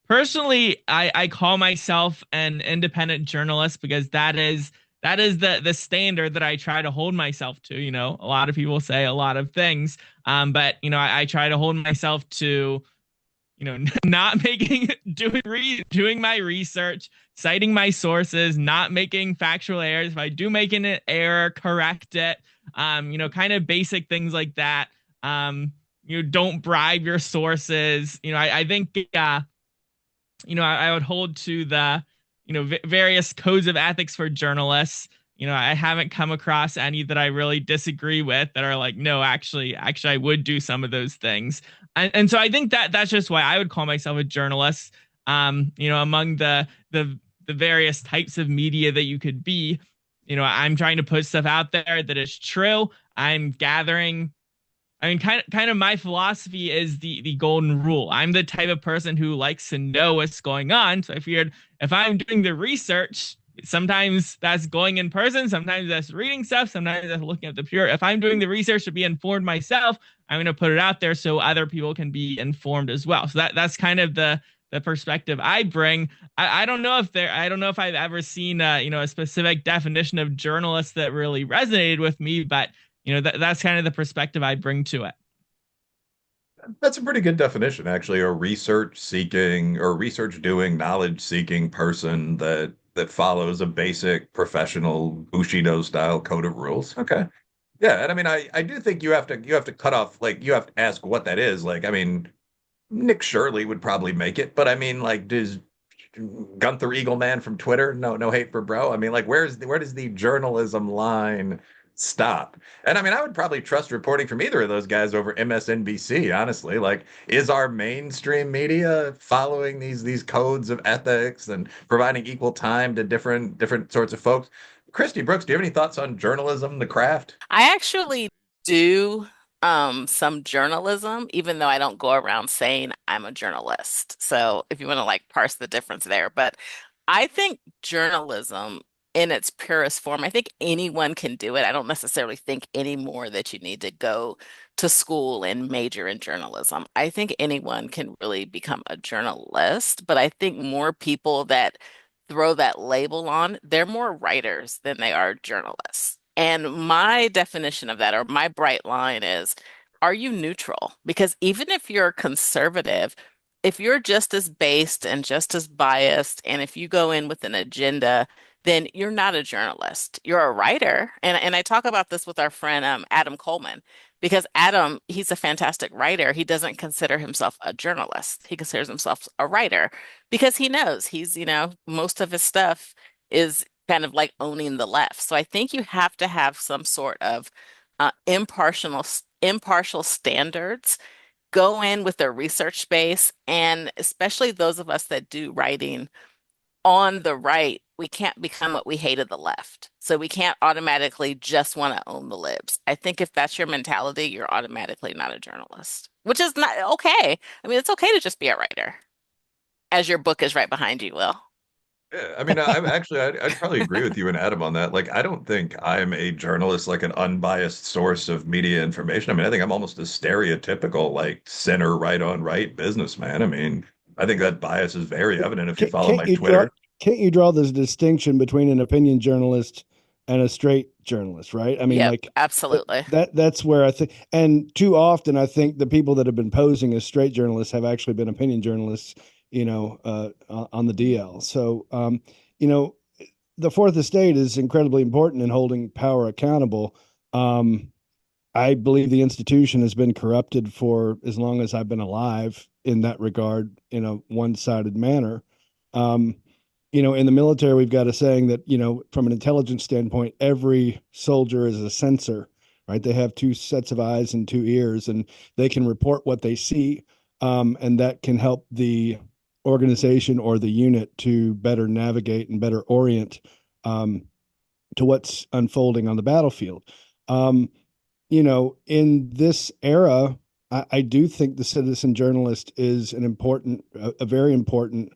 Personally, I call myself an independent journalist because that is the standard that I try to hold myself to. A lot of people say a lot of things, but I try to hold myself to not making doing my research, citing my sources, not making factual errors. If I do make an error, correct it. Kind of basic things like that. Don't bribe your sources. I think I would hold to the, various codes of ethics for journalists. I haven't come across any that I really disagree with that are like, no, actually, I would do some of those things. And so I think that's just why I would call myself a journalist. Among the various types of media that you could be, I'm trying to put stuff out there that is true. I'm gathering. Kind of my philosophy is the golden rule. I'm the type of person who likes to know what's going on. So I figured if I'm doing the research, sometimes that's going in person, sometimes that's reading stuff, sometimes that's looking at the pure. If I'm doing the research to be informed myself, I'm going to put it out there so other people can be informed as well. So that's kind of the perspective I bring. I don't know if I've ever seen a specific definition of journalist that really resonated with me, but that's kind of the perspective I bring to it. That's a pretty good definition, actually. A research seeking or research doing, knowledge seeking person that follows a basic professional Bushido style code of rules. Okay. Yeah, and I mean I do think you have to cut off, like, you have to ask what that is. Like, I mean, Nick Shirley would probably make it, but I mean, like, does Gunther Eagleman from Twitter? No hate for bro. I mean, like, where does the journalism line stop? And I mean, I would probably trust reporting from either of those guys over MSNBC, honestly. Like, is our mainstream media following these codes of ethics and providing equal time to different sorts of folks? Christy, Brooks, do you have any thoughts on journalism, the craft? I actually do some journalism, even though I don't go around saying I'm a journalist. So if you want to like parse the difference there, but I think journalism in its purest form, I think anyone can do it. I don't necessarily think anymore that you need to go to school and major in journalism. I think anyone can really become a journalist, but I think more people that throw that label on, they're more writers than they are journalists. And my definition of that, or my bright line is, are you neutral? Because even if you're conservative, if you're just as based and just as biased, and if you go in with an agenda, then you're not a journalist. You're a writer. And I talk about this with our friend Adam Coleman, because Adam, he's a fantastic writer. He doesn't consider himself a journalist. He considers himself a writer because he knows he's, most of his stuff is kind of like owning the left. So I think you have to have some sort of impartial standards. Go in with a research base, and especially those of us that do writing on the right, we can't become what we hated the left. So we can't automatically just want to own the libs. I think if that's your mentality, you're automatically not a journalist, which is not okay. I mean, it's okay to just be a writer, as your book is right behind you, Will. Yeah, I mean, I'd probably agree with you and Adam on that. Like, I don't think I'm a journalist, like an unbiased source of media information. I mean, I think I'm almost a stereotypical, like, center, right on right businessman. I mean, I think that bias is very evident if you follow my Twitter. Can't you draw this distinction between an opinion journalist and a straight journalist, right? I mean, Yep, like, absolutely. that's where I think, and too often I think the people that have been posing as straight journalists have actually been opinion journalists, on the DL. So, the fourth estate is incredibly important in holding power accountable. I believe the institution has been corrupted for as long as I've been alive in that regard, in a one-sided manner. In the military, we've got a saying that, from an intelligence standpoint, every soldier is a sensor, right? They have two sets of eyes and two ears, and they can report what they see. And that can help the organization or the unit to better navigate and better orient to what's unfolding on the battlefield. In this era, I do think the citizen journalist is a very important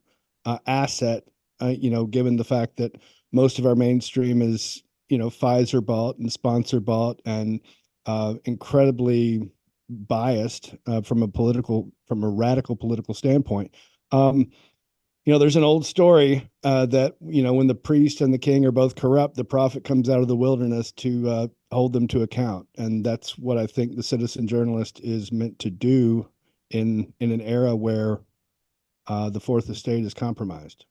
asset, given the fact that most of our mainstream is, Pfizer bought and sponsor bought and incredibly biased from a radical political standpoint. There's an old story that, when the priest and the king are both corrupt, the prophet comes out of the wilderness to hold them to account. And that's what I think the citizen journalist is meant to do in an era where the fourth estate is compromised.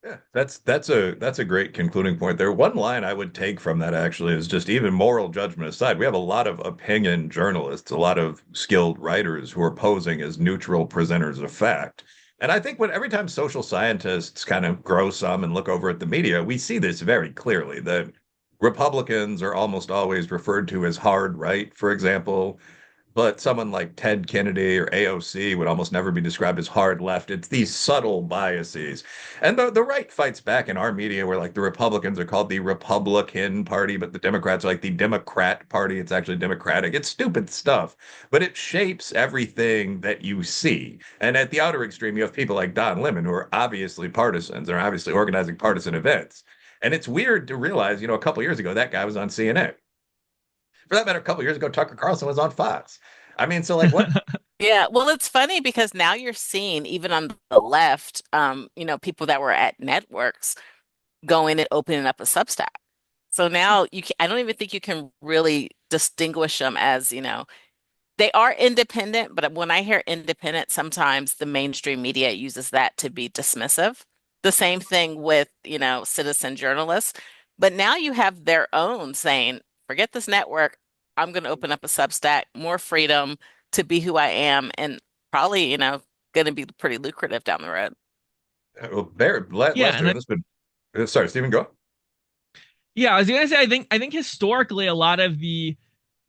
Yeah, that's a great concluding point there. One line I would take from that actually is just, even moral judgment aside, we have a lot of opinion journalists, a lot of skilled writers who are posing as neutral presenters of fact. And I think every time social scientists kind of grow some and look over at the media, we see this very clearly, that Republicans are almost always referred to as hard right, for example. But someone like Ted Kennedy or AOC would almost never be described as hard left. It's these subtle biases. And the right fights back in our media, where like the Republicans are called the Republican Party, but the Democrats are like the Democrat Party. It's actually Democratic. It's stupid stuff, but it shapes everything that you see. And at the outer extreme, you have people like Don Lemon, who are obviously partisans. They're obviously organizing partisan events. And it's weird to realize, a couple of years ago, that guy was on CNN. For that matter, a couple of years ago, Tucker Carlson was on Fox. I mean, so like what? Yeah, well, it's funny because now you're seeing even on the left, people that were at networks going and opening up a Substack. So now I don't even think you can really distinguish them as, they are independent, but when I hear independent, sometimes the mainstream media uses that to be dismissive. The same thing with, citizen journalists. But now you have their own saying, forget this network. I'm going to open up a Substack, more freedom to be who I am, and probably, going to be pretty lucrative down the road. Well, Yeah, Lester, this been sorry, Stephen, go. Yeah, I was gonna say I think historically a lot of the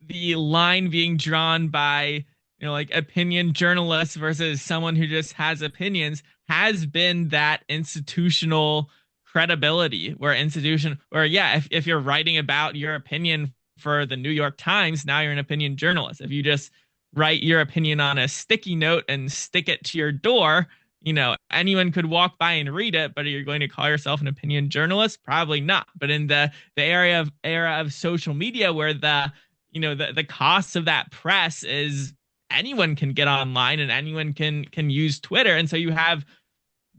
line being drawn by like opinion journalists versus someone who just has opinions has been that institutional credibility where yeah, if you're writing about your opinion for the New York Times, now you're an opinion journalist. If you just write your opinion on a sticky note and stick it to your door, anyone could walk by and read it, but are you going to call yourself an opinion journalist? Probably not. But in the era of social media, where the costs of that press is anyone can get online and anyone can use Twitter, and so you have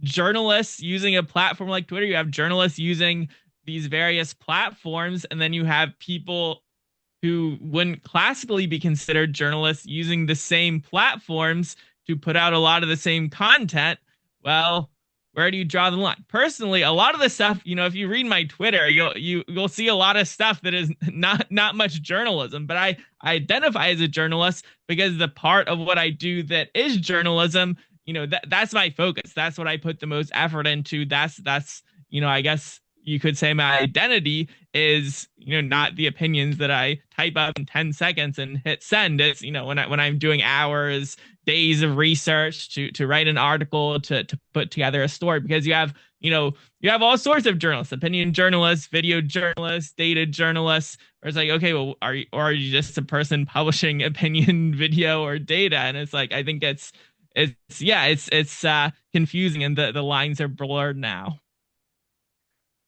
journalists using a platform like Twitter, you have journalists using these various platforms, and then you have people who wouldn't classically be considered journalists using the same platforms to put out a lot of the same content. Well, where do you draw the line? Personally, a lot of the stuff, if you read my Twitter, you'll see a lot of stuff that is not much journalism, but I identify as a journalist because the part of what I do that is journalism, that's my focus. That's what I put the most effort into. That's I guess you could say my identity is, not the opinions that I type up in 10 seconds and hit send. It's, when I'm doing hours, days of research to write an article, to put together a story, because you have all sorts of journalists, opinion journalists, video journalists, data journalists, or it's like, okay, well, are you just a person publishing opinion, video, or data? And it's like, I think it's confusing, and the lines are blurred now.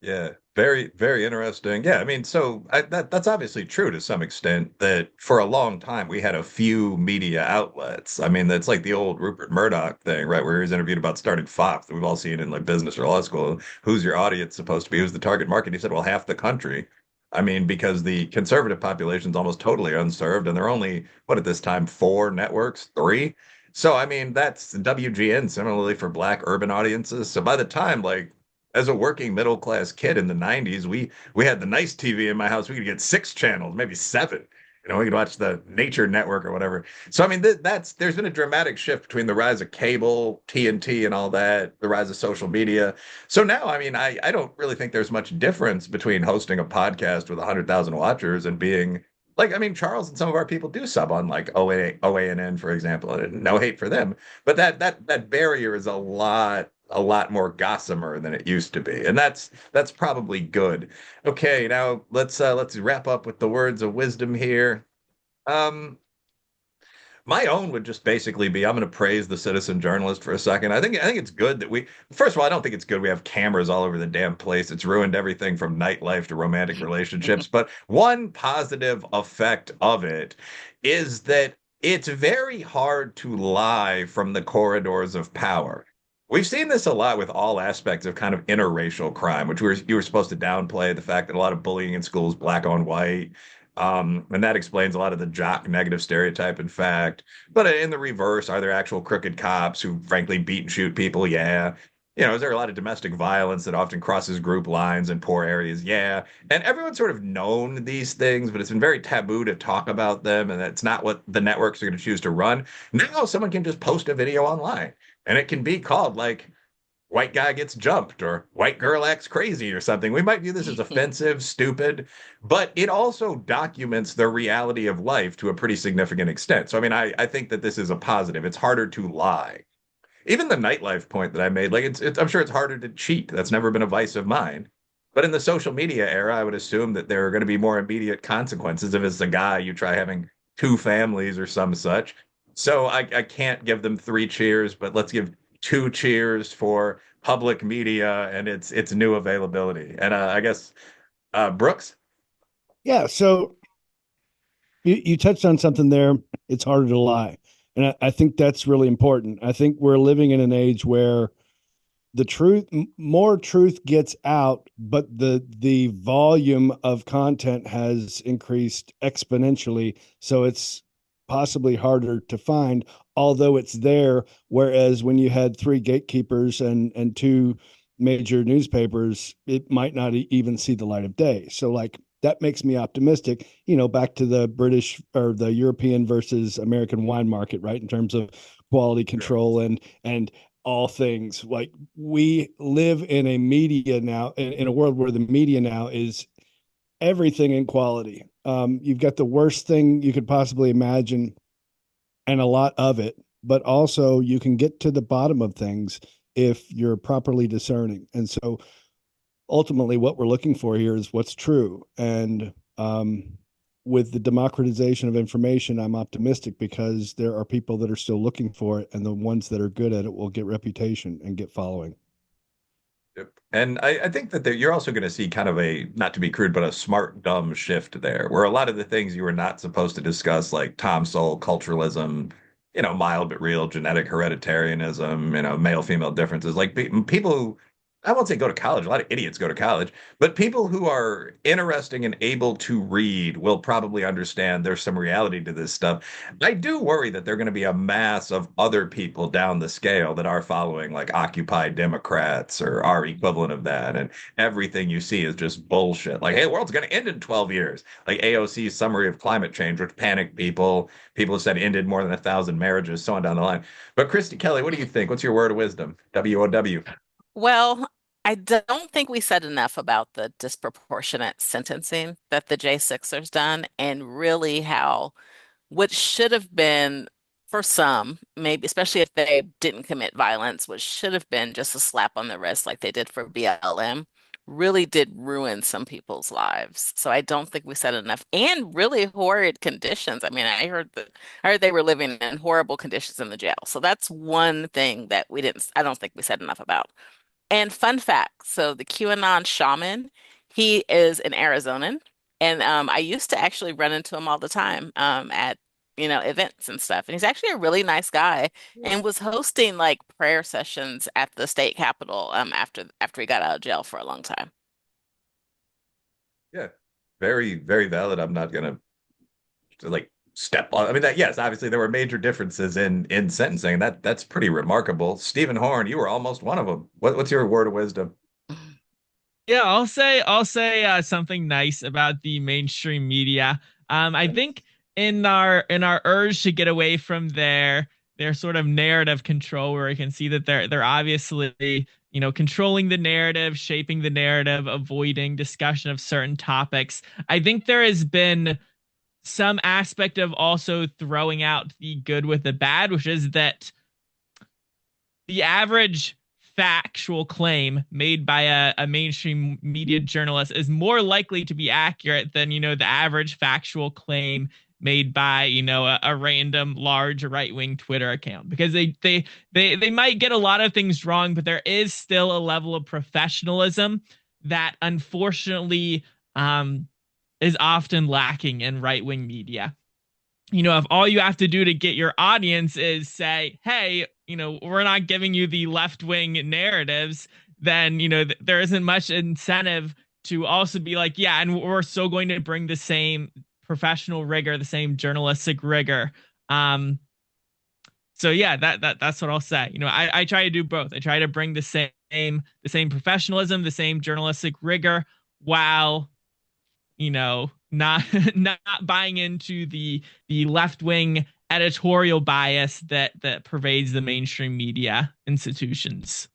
Yeah, very, very interesting. Yeah, I mean, so that's obviously true to some extent, that for a long time we had a few media outlets. I mean, that's like the old Rupert Murdoch thing, right? Where he was interviewed about starting Fox. We've all seen it in like business or law school. Who's your audience supposed to be? Who's the target market? He said, well, half the country. I mean, because the conservative population is almost totally unserved, and there are only, what at this time, 4 networks, 3. So, I mean, that's WGN similarly for Black urban audiences. So by the time, like, as a working middle class kid in the 90s, we had the nice TV in my house. We could get 6 channels, maybe 7. We could watch the Nature Network or whatever. So I mean, there's been a dramatic shift between the rise of cable, TNT, and all that, the rise of social media. So now, I mean, I don't really think there's much difference between hosting a podcast with 100,000 watchers and being like, I mean, Charles and some of our people do sub on like OANN, for example, and no hate for them, but that barrier is a lot more gossamer than it used to be, and that's probably good. Okay, now let's wrap up with the words of wisdom here. Um, my own would just basically be I'm going to praise the citizen journalist for a second. I think it's good that first of all, I don't think it's good we have cameras all over the damn place. It's ruined everything from nightlife to romantic relationships. But one positive effect of it is that it's very hard to lie from the corridors of power. We've seen this a lot with all aspects of kind of interracial crime, which you were supposed to downplay the fact that a lot of bullying in schools, black on white, and that explains a lot of the jock negative stereotype, in fact. But in the reverse, are there actual crooked cops who frankly beat and shoot people? Yeah. Is there a lot of domestic violence that often crosses group lines in poor areas? Yeah. And everyone's sort of known these things, but it's been very taboo to talk about them. And it's not what the networks are going to choose to run. Now someone can just post a video online and it can be called like white guy gets jumped or white girl acts crazy or something. We might view this as offensive, stupid, but it also documents the reality of life to a pretty significant extent. So, I mean, I think that this is a positive. It's harder to lie. Even the nightlife point that I made, like I'm sure it's harder to cheat. That's never been a vice of mine. But in the social media era, I would assume that there are going to be more immediate consequences if it's a guy you try having two families or some such. So I can't give them three cheers, but let's give two cheers for public media and its new availability. And I guess Brooks. Yeah. So you touched on something there. It's harder to lie. And I think that's really important. I think we're living in an age where more truth gets out, but the volume of content has increased exponentially. So it's possibly harder to find, although it's there. Whereas when you had three gatekeepers and two major newspapers, it might not even see the light of day. So like that makes me optimistic, back to the British or the European versus American wine market, right? In terms of quality control and all things. Like we live in a media now, in a world where the media now is everything in quality. You've got the worst thing you could possibly imagine and a lot of it, but also you can get to the bottom of things if you're properly discerning. And so ultimately what we're looking for here is what's true. And with the democratization of information, I'm optimistic because there are people that are still looking for it, and the ones that are good at it will get reputation and get following. Yep. And I think that you're also going to see kind of a, not to be crude, but a smart, dumb shift there, where a lot of the things you were not supposed to discuss, like Tom Sowell, culturalism, mild but real, genetic hereditarianism, male-female differences, like people who, I won't say go to college, a lot of idiots go to college, but people who are interesting and able to read will probably understand there's some reality to this stuff. I do worry that there are going to be a mass of other people down the scale that are following like Occupy Democrats or our equivalent of that. And everything you see is just bullshit. Like, hey, the world's going to end in 12 years. Like AOC's summary of climate change, which panicked people. People said ended more than 1,000 marriages, so on down the line. But Christy Kelly, what do you think? What's your word of wisdom? WOW. Well, I don't think we said enough about the disproportionate sentencing that the J6ers done and really how what should have been for some, maybe especially if they didn't commit violence, what should have been just a slap on the wrist like they did for BLM, really did ruin some people's lives. So I don't think we said enough. And really horrid conditions. I mean, I heard they were living in horrible conditions in the jail. So that's one thing that I don't think we said enough about. And fun fact, so the QAnon shaman, he is an Arizonan, and I used to actually run into him all the time at events and stuff. And he's actually a really nice guy, and was hosting like prayer sessions at the state capitol after he got out of jail for a long time. Yeah, very, very valid. I'm not gonna like step on. I mean, that yes, obviously there were major differences in sentencing. That's pretty remarkable. Stephen Horn, you were almost one of them. What's your word of wisdom? Yeah, I'll say something nice about the mainstream media. I think in our urge to get away from their sort of narrative control, where we can see that they're obviously, controlling the narrative, shaping the narrative, avoiding discussion of certain topics. I think there has been some aspect of also throwing out the good with the bad, which is that the average factual claim made by a mainstream media journalist is more likely to be accurate than, the average factual claim made by, a random large right-wing Twitter account, because they might get a lot of things wrong, but there is still a level of professionalism that unfortunately is often lacking in right-wing media. If all you have to do to get your audience is say, hey, we're not giving you the left-wing narratives, then, there isn't much incentive to also be like, yeah, and we're still going to bring the same professional rigor, the same journalistic rigor. So yeah, that's what I'll say. I try to do both. I try to bring the same professionalism, the same journalistic rigor, while, not not buying into the left-wing editorial bias that pervades the mainstream media institutions.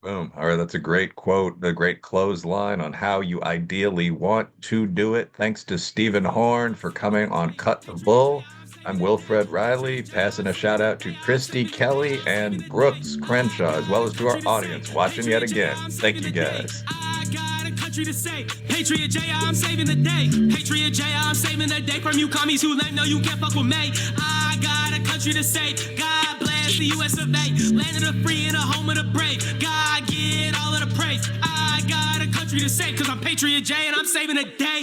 Boom. All right, that's a great quote, a great clothesline on how you ideally want to do it. Thanks to Stephen Horn for coming on Cut the Bull. I'm Wilfred Reilly, passing a shout out to Christy Kelly and Brooks Crenshaw, as well as to our audience watching yet again. Thank you, guys. I got a country to say. Patriot J, I'm saving the day. Patriot J, I'm saving the day from you commies who lame. No, you can't fuck with me. I got a country to say. God bless the US of A. Land of the free and a home of the brave. God get all of the praise. I got a country to say, cause I'm Patriot J and I'm saving the day.